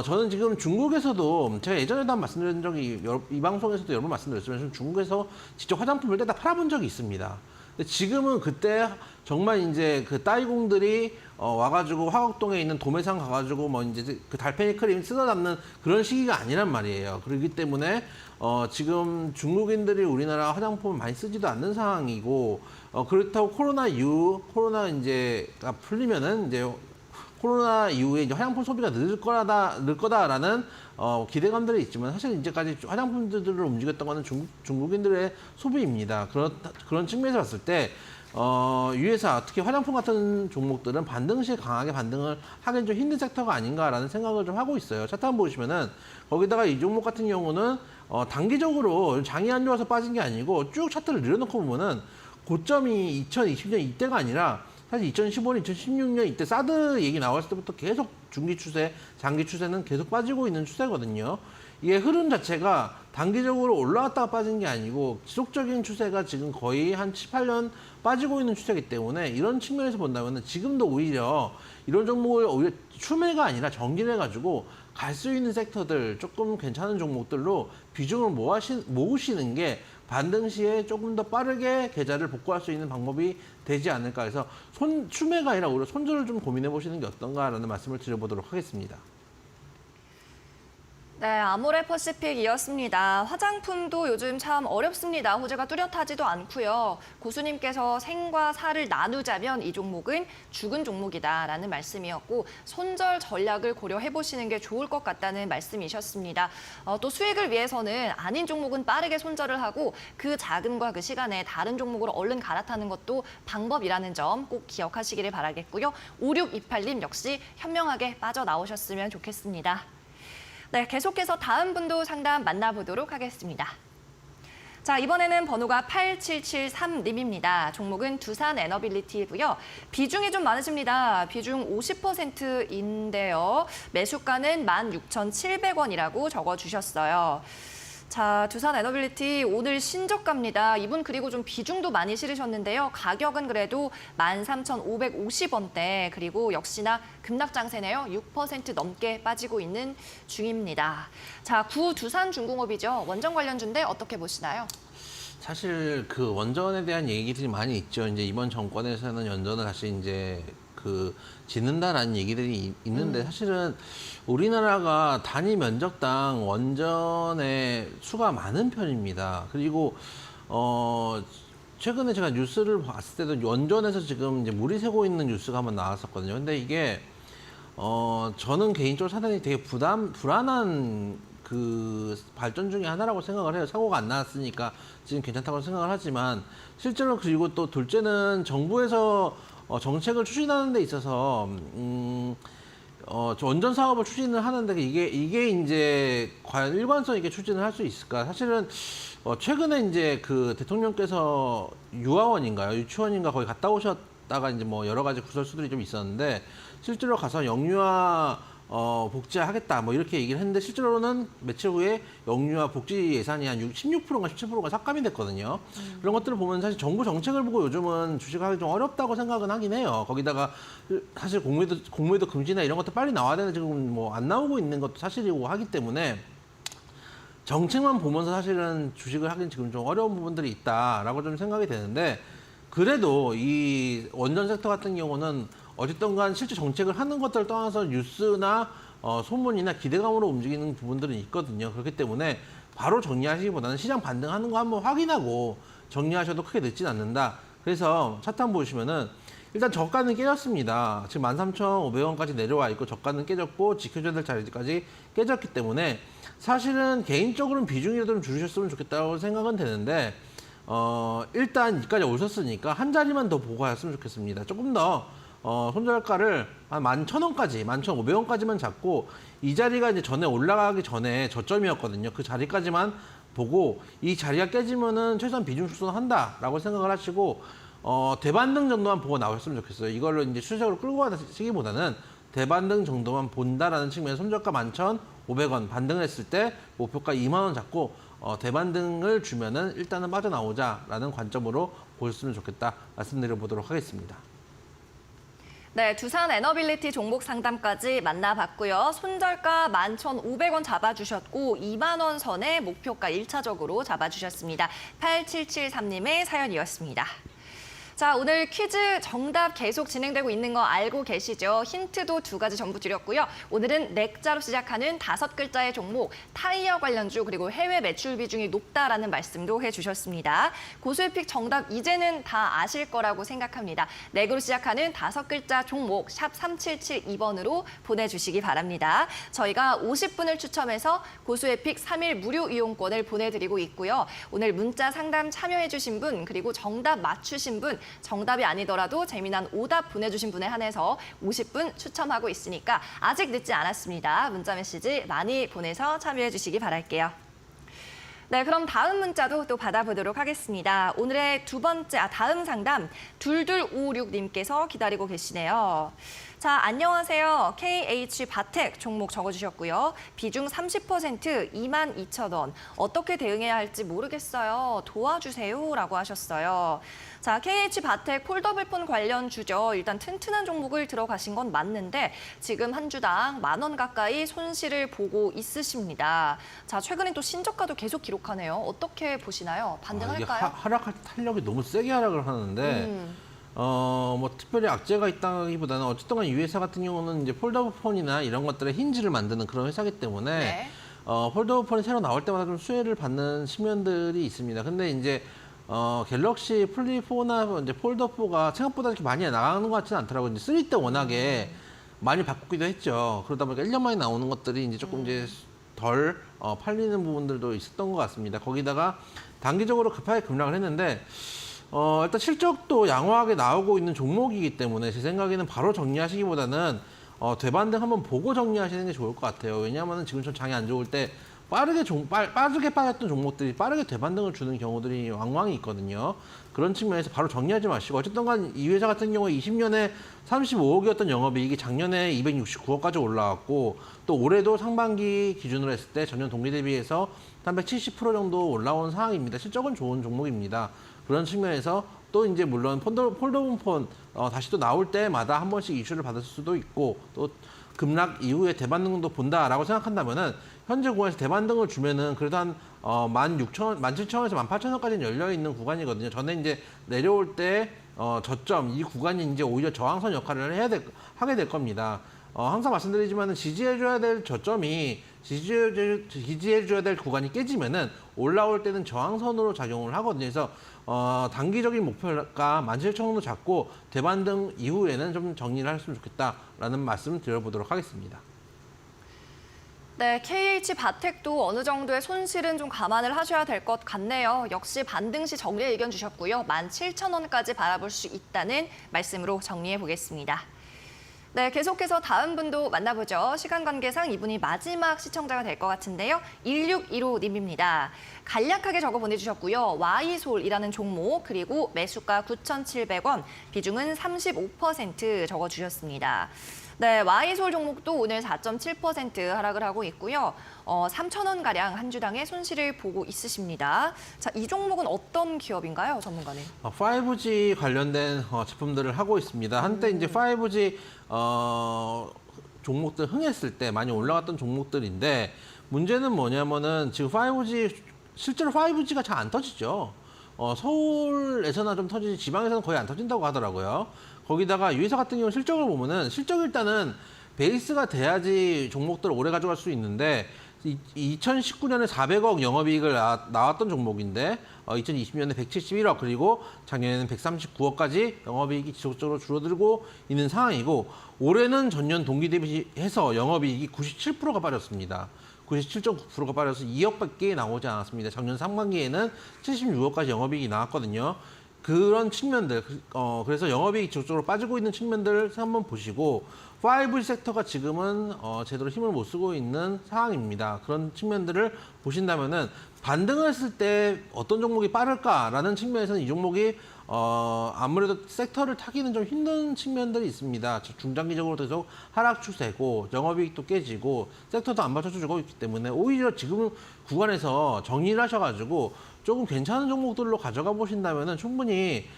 저는 지금 중국에서도 제가 예전에도 한번 말씀드린 적이 이 방송에서도 여러 번 말씀드렸지만 중국에서 직접 화장품을 떼다 팔아본 적이 있습니다. 근데 지금은 그때 정말 이제 그 따이공들이 와가지고 화곡동에 있는 도매상 가가지고 뭐 이제 그 달팽이 크림 쓸어 담는 그런 시기가 아니란 말이에요. 그렇기 때문에 지금 중국인들이 우리나라 화장품을 많이 쓰지도 않는 상황이고 그렇다고 코로나 이제가 풀리면은 이제 코로나 이후에 이제 화장품 소비가 늘 거다라는 기대감들이 있지만 사실 이제까지 화장품들을 움직였던 거는 중국인들의 소비입니다. 그런 측면에서 봤을 때 유해사 특히 화장품 같은 종목들은 반등 시에 강하게 반등을 하긴 좀 힘든 섹터가 아닌가라는 생각을 좀 하고 있어요. 차트 한번 보시면은 거기다가 이 종목 같은 경우는 단기적으로 장이 안 좋아서 빠진 게 아니고 쭉 차트를 늘려놓고 보면은 고점이 2020년 이때가 아니라 사실 2015년, 2016년 이때 사드 얘기 나왔을 때부터 계속 중기 추세, 장기 추세는 계속 빠지고 있는 추세거든요. 이게 흐름 자체가 단기적으로 올라갔다가 빠진 게 아니고 지속적인 추세가 지금 거의 한 7, 8년 빠지고 있는 추세이기 때문에 이런 측면에서 본다면 지금도 오히려 이런 종목을 오히려 추매가 아니라 정기를 해가지고 갈 수 있는 섹터들 조금 괜찮은 종목들로 비중을 모으시는 게 반등 시에 조금 더 빠르게 계좌를 복구할 수 있는 방법이 되지 않을까 해서 추매가 아니라 오히려 손절을 좀 고민해 보시는 게 어떤가라는 말씀을 드려보도록 하겠습니다. 네, 아모레퍼시픽이었습니다. 화장품도 요즘 참 어렵습니다. 호재가 뚜렷하지도 않고요. 고수님께서 생과 사를 나누자면 이 종목은 죽은 종목이다라는 말씀이었고 손절 전략을 고려해보시는 게 좋을 것 같다는 말씀이셨습니다. 또 수익을 위해서는 아닌 종목은 빠르게 손절을 하고 그 자금과 그 시간에 다른 종목으로 얼른 갈아타는 것도 방법이라는 점 꼭 기억하시기를 바라겠고요. 5628님 역시 현명하게 빠져나오셨으면 좋겠습니다. 네, 계속해서 다음 분도 상담 만나보도록 하겠습니다. 자, 이번에는 번호가 8773님입니다. 종목은 두산 에너빌리티고요. 비중이 좀 많으십니다. 비중 50%인데요. 매수가는 16,700원이라고 적어주셨어요. 자, 두산 에너빌리티 오늘 신저가입니다. 이분 그리고 좀 비중도 많이 실으셨는데요. 가격은 그래도 13,550원대 그리고 역시나 급락장세네요. 6% 넘게 빠지고 있는 중입니다. 자, 두산중공업이죠. 원전 관련주인데 어떻게 보시나요? 사실 그 원전에 대한 얘기들이 많이 있죠. 이제 이번 정권에서는 원전을 다시 이제 짓는다라는 얘기들이 있는데 사실은 우리나라가 단위 면적당 원전의 수가 많은 편입니다. 그리고 최근에 제가 뉴스를 봤을 때도 원전에서 지금 이제 물이 새고 있는 뉴스가 한번 나왔었거든요. 근데 이게 저는 개인적으로 상당히 되게 불안한 그 발전 중에 하나라고 생각을 해요. 사고가 안 나왔으니까 지금 괜찮다고 생각을 하지만 실제로 그리고 또 둘째는 정부에서 정책을 추진하는 데 있어서 원전 사업을 추진을 하는데 이게 이제 과연 일관성 있게 추진을 할 수 있을까? 사실은 최근에 이제 그 대통령께서 유치원인가 거기 갔다 오셨다가 이제 뭐 여러 가지 구설수들이 좀 있었는데 실제로 가서 영유아 복지하겠다 뭐 이렇게 얘기를 했는데 실제로는 며칠 후에 영유아 복지 예산이 한 16%인가 17%가 삭감이 됐거든요. 그런 것들을 보면 사실 정부 정책을 보고 요즘은 주식하기 좀 어렵다고 생각은 하긴 해요. 거기다가 사실 공무회도 금지나 이런 것도 빨리 나와야 되는데 지금 뭐 안 나오고 있는 것도 사실이고 하기 때문에 정책만 보면서 사실은 주식을 하긴 지금 좀 어려운 부분들이 있다라고 좀 생각이 되는데 그래도 이 원전 섹터 같은 경우는 어쨌든 간 실제 정책을 하는 것들을 떠나서 뉴스나 소문이나 기대감으로 움직이는 부분들은 있거든요. 그렇기 때문에 바로 정리하시기보다는 시장 반등하는 거 한번 확인하고 정리하셔도 크게 늦진 않는다. 그래서 차트 보시면은 일단 저가는 깨졌습니다. 지금 13,500원까지 내려와 있고 저가는 깨졌고 지켜줘야 될 자리까지 깨졌기 때문에 사실은 개인적으로는 비중이라도 좀 줄이셨으면 좋겠다고 생각은 되는데 일단 여기까지 오셨으니까 한 자리만 더 보고 가셨으면 좋겠습니다. 조금 더 손절가를 한 11,000원까지, 11,500원까지만 잡고 이 자리가 이제 전에 올라가기 전에 저점이었거든요. 그 자리까지만 보고 이 자리가 깨지면은 최소한 비중 축소한다라고 생각을 하시고 대반등 정도만 보고 나오셨으면 좋겠어요. 이걸로 이제 수적으로 끌고 가시기보다는 대반등 정도만 본다라는 측면에서 손절가 11,500원 반등을 했을 때 목표가 2만 원 잡고 대반등을 주면은 일단은 빠져나오자라는 관점으로 보셨으면 좋겠다 말씀드려 보도록 하겠습니다. 네, 두산 에너빌리티 종목 상담까지 만나봤고요. 손절가 11,500원 잡아주셨고 2만 원 선에 목표가 1차적으로 잡아주셨습니다. 8773님의 사연이었습니다. 자, 오늘 퀴즈 정답 계속 진행되고 있는 거 알고 계시죠? 힌트도 2가지 전부 드렸고요. 오늘은 넥자로 시작하는 5글자의 종목, 타이어 관련주 그리고 해외 매출 비중이 높다라는 말씀도 해주셨습니다. 고수의 픽 정답 이제는 다 아실 거라고 생각합니다. 넥으로 시작하는 5글자 종목 샵 3772번으로 보내주시기 바랍니다. 저희가 50분을 추첨해서 고수의 픽 3일 무료 이용권을 보내드리고 있고요. 오늘 문자 상담 참여해주신 분 그리고 정답 맞추신 분 정답이 아니더라도 재미난 오답 보내주신 분에 한해서 50분 추첨하고 있으니까 아직 늦지 않았습니다. 문자 메시지 많이 보내서 참여해 주시기 바랄게요. 네, 그럼 다음 문자도 또 받아보도록 하겠습니다. 오늘의 다음 상담 2256님께서 기다리고 계시네요. 자, 안녕하세요. KH 바텍 종목 적어주셨고요. 비중 30% 22,000원. 어떻게 대응해야 할지 모르겠어요. 도와주세요. 라고 하셨어요. 자, KH 바텍 폴더블폰 관련주죠. 일단 튼튼한 종목을 들어가신 건 맞는데 지금 한 주당 10,000원 가까이 손실을 보고 있으십니다. 자, 최근에 또 신저가도 계속 기록하네요. 어떻게 보시나요? 반등할까요? 이게 하락할 탄력이 너무 세게 하락을 하는데 뭐 특별히 악재가 있다기보다는 어쨌든 이 회사 같은 경우는 이제 폴더폰이나 이런 것들의 힌지를 만드는 그런 회사이기 때문에 네. 폴더폰이 새로 나올 때마다 좀 수혜를 받는 측면들이 있습니다. 근데 이제 갤럭시 플립 4나 이제 폴더 4가 생각보다 이렇게 많이 나가는 것 같지는 않더라고요. 이제 3 때 워낙에 많이 바꾸기도 했죠. 그러다 보니까 1년 만에 나오는 것들이 이제 조금 이제 덜 팔리는 부분들도 있었던 것 같습니다. 거기다가 단기적으로 급하게 급락을 했는데 일단 실적도 양호하게 나오고 있는 종목이기 때문에 제 생각에는 바로 정리하시기보다는 되반등 한번 보고 정리하시는 게 좋을 것 같아요. 왜냐하면 지금처럼 장이 안 좋을 때 빠르게 빠졌던 종목들이 빠르게 되반등을 주는 경우들이 왕왕이 있거든요. 그런 측면에서 바로 정리하지 마시고 어쨌든 간 이 회사 같은 경우에 20년에 35억이었던 영업이익이 작년에 269억까지 올라왔고 또 올해도 상반기 기준으로 했을 때 전년 동기 대비해서 370% 정도 올라온 상황입니다. 실적은 좋은 종목입니다. 그런 측면에서 또 이제 물론 폴더폰 다시 또 나올 때마다 한 번씩 이슈를 받을 수도 있고 또 급락 이후에 대반등도 본다라고 생각한다면은 현재 구간에서 대반등을 주면은 그래도 한 17,000원에서 18,000원까지는 열려 있는 구간이거든요. 전에 이제 내려올 때 저점 이 구간이 이제 오히려 저항선 역할을 하게 될 겁니다. 항상 말씀드리지만은 지지해줘야 될 저점이 지지해줘야 될 구간이 깨지면은 올라올 때는 저항선으로 작용을 하거든요. 그래서 단기적인 목표가 17,000원으로 잡고 대반등 이후에는 좀 정리를 했으면 좋겠다라는 말씀을 드려보도록 하겠습니다. 네, KH바텍도 어느 정도의 손실은 좀 감안을 하셔야 될 것 같네요. 역시 반등 시 정리 의견 주셨고요. 17,000원까지 바라볼 수 있다는 말씀으로 정리해 보겠습니다. 네, 계속해서 다음 분도 만나보죠. 시간 관계상 이분이 마지막 시청자가 될 것 같은데요. 1615님입니다. 간략하게 적어 보내주셨고요. Y솔이라는 종목, 그리고 매수가 9,700원, 비중은 35% 적어주셨습니다. 네, Y솔 종목도 오늘 4.7% 하락을 하고 있고요. 3,000원가량 한 주당의 손실을 보고 있으십니다. 자, 이 종목은 어떤 기업인가요, 전문가님? 5G 관련된 제품들을 하고 있습니다. 한때 이제 5G 종목들 흥했을 때 많이 올라갔던 종목들인데 문제는 뭐냐면은 지금 5G 실제로 5G가 잘 안 터지죠. 서울에서나 좀 터지지 지방에서는 거의 안 터진다고 하더라고요. 거기다가 이 회사 같은 경우 실적을 보면은 실적 일단은 베이스가 돼야지 종목들을 오래 가져갈 수 있는데 2019년에 400억 영업이익을 나왔던 종목인데 2020년에 171억 그리고 작년에는 139억까지 영업이익이 지속적으로 줄어들고 있는 상황이고 올해는 전년 동기 대비해서 영업이익이 97%가 빠졌습니다. 97.9%가 빠져서 2억밖에 나오지 않았습니다. 작년 상반기에는 76억까지 영업이익이 나왔거든요. 그런 측면들, 그래서 영업이익이 지속적으로 빠지고 있는 측면들을 한번 보시고 5G 섹터가 지금은 제대로 힘을 못 쓰고 있는 상황입니다. 그런 측면들을 보신다면은 반등을 했을 때 어떤 종목이 빠를까라는 측면에서는 이 종목이 아무래도 섹터를 타기는 좀 힘든 측면들이 있습니다. 중장기적으로 계속 하락 추세고 영업이익도 깨지고 섹터도 안 받쳐주고 있기 때문에 오히려 지금 구간에서 정리를 하셔가지고 조금 괜찮은 종목들로 가져가 보신다면은 충분히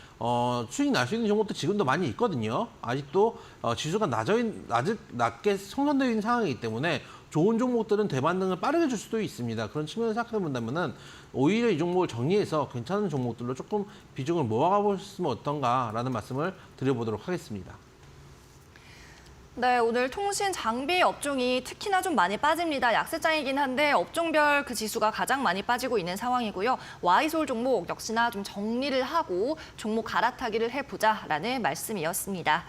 수익 날 수 있는 종목도 지금도 많이 있거든요. 아직도 지수가 낮게 성선되어 있는 상황이기 때문에 좋은 종목들은 대반등을 빠르게 줄 수도 있습니다. 그런 측면에서 생각해 본다면은 오히려 이 종목을 정리해서 괜찮은 종목들로 조금 비중을 모아가 보셨으면 어떤가라는 말씀을 드려보도록 하겠습니다. 네, 오늘 통신 장비 업종이 특히나 좀 많이 빠집니다. 약세장이긴 한데 업종별 그 지수가 가장 많이 빠지고 있는 상황이고요. Y솔 종목 역시나 좀 정리를 하고 종목 갈아타기를 해보자라는 말씀이었습니다.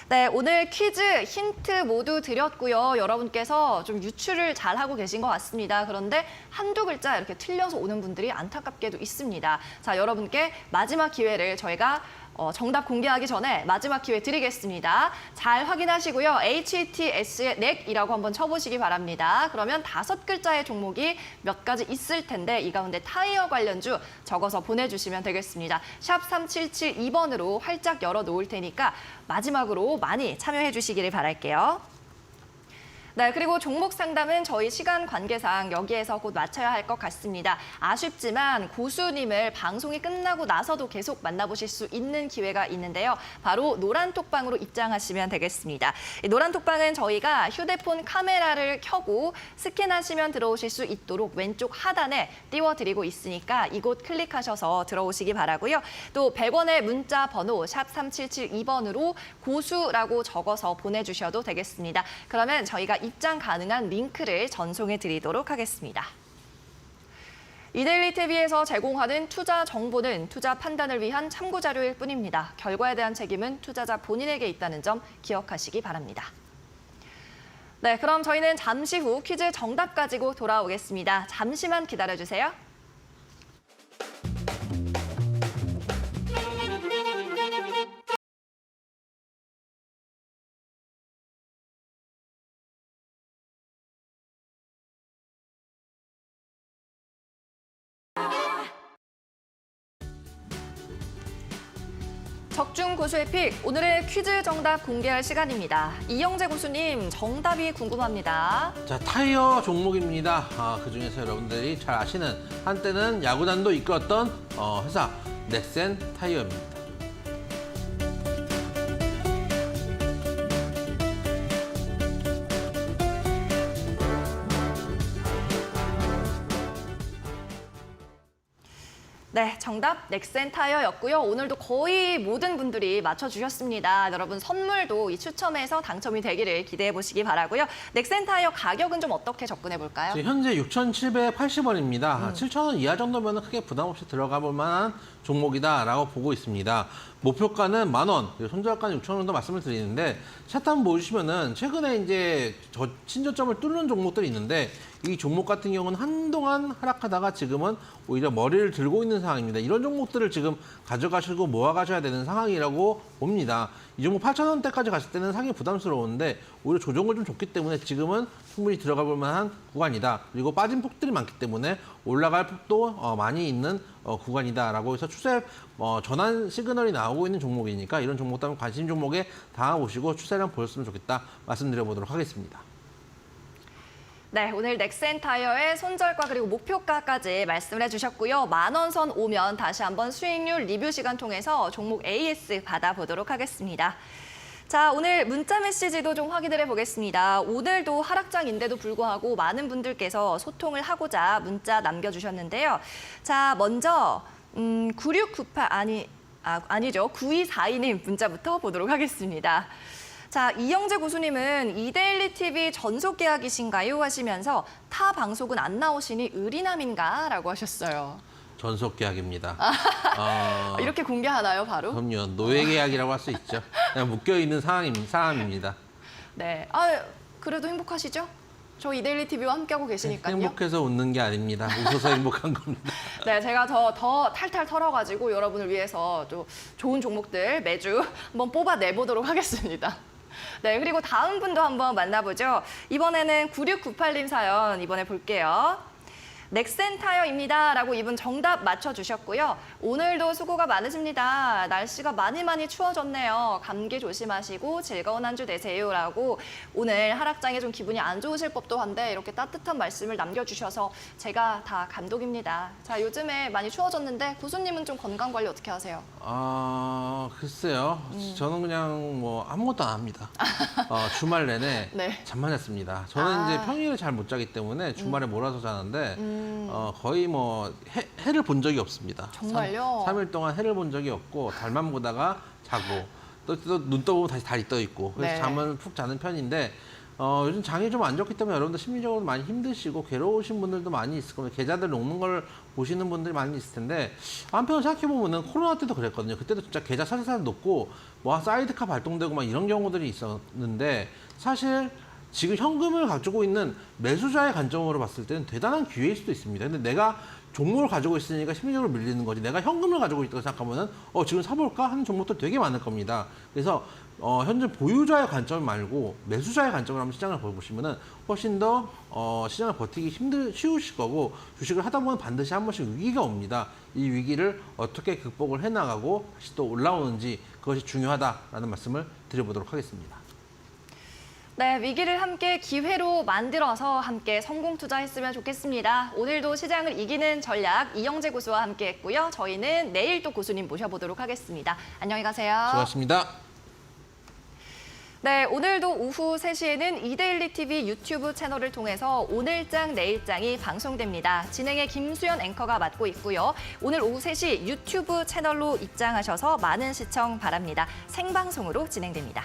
네, 오늘 퀴즈 힌트 모두 드렸고요. 여러분께서 좀 유추를 잘하고 계신 것 같습니다. 그런데 한두 글자 이렇게 틀려서 오는 분들이 안타깝게도 있습니다. 자, 여러분께 마지막 기회를 저희가 정답 공개하기 전에 마지막 기회 드리겠습니다. 잘 확인하시고요. HTS의 넥이라고 한번 쳐보시기 바랍니다. 그러면 5글자의 종목이 몇 가지 있을 텐데 이 가운데 타이어 관련주 적어서 보내주시면 되겠습니다. 샵 3772번으로 활짝 열어놓을 테니까 마지막으로 많이 참여해 주시기를 바랄게요. 네, 그리고 종목 상담은 저희 시간 관계상 여기에서 곧 마쳐야 할 것 같습니다. 아쉽지만 고수님을 방송이 끝나고 나서도 계속 만나보실 수 있는 기회가 있는데요. 바로 노란톡방으로 입장하시면 되겠습니다. 이 노란톡방은 저희가 휴대폰 카메라를 켜고 스캔하시면 들어오실 수 있도록 왼쪽 하단에 띄워드리고 있으니까 이곳 클릭하셔서 들어오시기 바라고요. 또 100원의 문자 번호 샵 3772번으로 고수라고 적어서 보내주셔도 되겠습니다. 그러면 저희가 입장 가능한 링크를 전송해 드리도록 하겠습니다. 이데일리 TV에서 제공하는 투자 정보는 투자 판단을 위한 참고 자료일 뿐입니다. 결과에 대한 책임은 투자자 본인에게 있다는 점 기억하시기 바랍니다. 네, 그럼 저희는 잠시 후 퀴즈 정답 가지고 돌아오겠습니다. 잠시만 기다려주세요. 적중 고수의 픽, 오늘의 퀴즈 정답 공개할 시간입니다. 이영재 고수님, 정답이 궁금합니다. 자, 타이어 종목입니다. 그중에서 여러분들이 잘 아시는 한때는 야구단도 이끌었던 회사 넥센 타이어입니다. 네, 정답 넥센 타이어였고요. 오늘도 거의 모든 분들이 맞춰주셨습니다. 여러분 선물도 이 추첨해서 당첨이 되기를 기대해 보시기 바라고요. 넥센 타이어 가격은 좀 어떻게 접근해 볼까요? 지금 현재 6,780원입니다. 7,000원 이하 정도면 크게 부담 없이 들어가 볼 만한 종목이다라고 보고 있습니다. 목표가는 10,000원, 손절가는 6,000원 정도 말씀을 드리는데 차트 한번 보시면은 최근에 이제 신저점을 뚫는 종목들이 있는데 이 종목 같은 경우는 한동안 하락하다가 지금은 오히려 머리를 들고 있는 상황입니다. 이런 종목들을 지금 가져가시고 모아가셔야 되는 상황이라고 봅니다. 이 종목 8,000원대까지 갔을 때는 상당히 부담스러운데 오히려 조정을 좀 줬기 때문에 지금은 충분히 들어가 볼 만한 구간이다. 그리고 빠진 폭들이 많기 때문에 올라갈 폭도 많이 있는 구간이다라고 해서 추세 전환 시그널이 나오고 있는 종목이니까 이런 종목도 한번 관심 종목에 담아보시고 추세를 한번 보셨으면 좋겠다 말씀드려보도록 하겠습니다. 네, 오늘 넥센 타이어의 손절가 그리고 목표가까지 말씀을 해주셨고요. 10,000원 선 오면 다시 한번 수익률 리뷰 시간 통해서 종목 AS 받아보도록 하겠습니다. 자, 오늘 문자 메시지도 좀 확인을 해보겠습니다. 오늘도 하락장인데도 불구하고 많은 분들께서 소통을 하고자 문자 남겨주셨는데요. 자, 먼저 9698 아니죠. 9242님 문자부터 보도록 하겠습니다. 자, 이영재 고수님은 이데일리 TV 전속 계약이신가요? 하시면서 타 방송은 안 나오시니 의리남인가? 라고 하셨어요. 전속 계약입니다. 이렇게 공개하나요, 바로? 그럼요. 노예 계약이라고 할 수 있죠. 그냥 묶여있는 상황입니다. 네, 그래도 행복하시죠? 저 이데일리 TV와 함께하고 계시니까요. 행복해서 웃는 게 아닙니다. 웃어서 행복한 겁니다. 네, 제가 더 탈탈 털어가지고 여러분을 위해서 또 좋은 종목들 매주 한번 뽑아내보도록 하겠습니다. 네, 그리고 다음 분도 한번 만나보죠. 이번에는 9698님 사연 이번에 볼게요. 넥센 타이어입니다. 라고 이분 정답 맞춰주셨고요. 오늘도 수고가 많으십니다. 날씨가 많이 추워졌네요. 감기 조심하시고 즐거운 한 주 되세요. 라고 오늘 하락장에 좀 기분이 안 좋으실 법도 한데 이렇게 따뜻한 말씀을 남겨주셔서 제가 다 감동입니다. 자, 요즘에 많이 추워졌는데 고수님은 좀 건강관리 어떻게 하세요? 글쎄요. 저는 그냥 뭐 아무것도 안 합니다. 주말 내내 네. 잠만 잤습니다. 저는 이제 평일에 잘 못 자기 때문에 주말에 몰아서 자는데 거의 뭐 해를 본 적이 없습니다. 정말요? 3일 동안 해를 본 적이 없고 달만 보다가 자고 또 눈 떠보면 다시 달이 떠 있고 그래서 네. 잠을 푹 자는 편인데 요즘 장이 좀 안 좋기 때문에 여러분들 심리적으로 많이 힘드시고 괴로우신 분들도 많이 있을 겁니다. 계좌들 녹는 걸 보시는 분들이 많이 있을 텐데 한편으로 생각해보면 코로나 때도 그랬거든요. 그때도 진짜 계좌 살살 녹고 뭐 사이드카 발동되고 막 이런 경우들이 있었는데 사실 지금 현금을 가지고 있는 매수자의 관점으로 봤을 때는 대단한 기회일 수도 있습니다. 근데 내가 종목을 가지고 있으니까 심리적으로 밀리는 거지. 내가 현금을 가지고 있다고 생각하면은 지금 사볼까 하는 종목들 되게 많을 겁니다. 그래서 현재 보유자의 관점 말고 매수자의 관점으로 한번 시장을 보시면은 훨씬 더 시장을 버티기 쉬우실 거고 주식을 하다 보면 반드시 한 번씩 위기가 옵니다. 이 위기를 어떻게 극복을 해나가고 다시 또 올라오는지 그것이 중요하다라는 말씀을 드려보도록 하겠습니다. 네, 위기를 함께 기회로 만들어서 함께 성공 투자했으면 좋겠습니다. 오늘도 시장을 이기는 전략 이영재 고수와 함께했고요. 저희는 내일 또 고수님 모셔보도록 하겠습니다. 안녕히 가세요. 수고하셨습니다. 네, 오늘도 오후 3시에는 이데일리 TV 유튜브 채널을 통해서 오늘장 내일장이 방송됩니다. 진행의 김수연 앵커가 맡고 있고요. 오늘 오후 3시 유튜브 채널로 입장하셔서 많은 시청 바랍니다. 생방송으로 진행됩니다.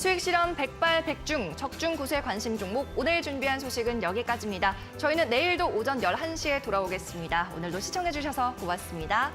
수익 실험 백발백중, 적중구수의 관심 종목 오늘 준비한 소식은 여기까지입니다. 저희는 내일도 오전 11시에 돌아오겠습니다. 오늘도 시청해주셔서 고맙습니다.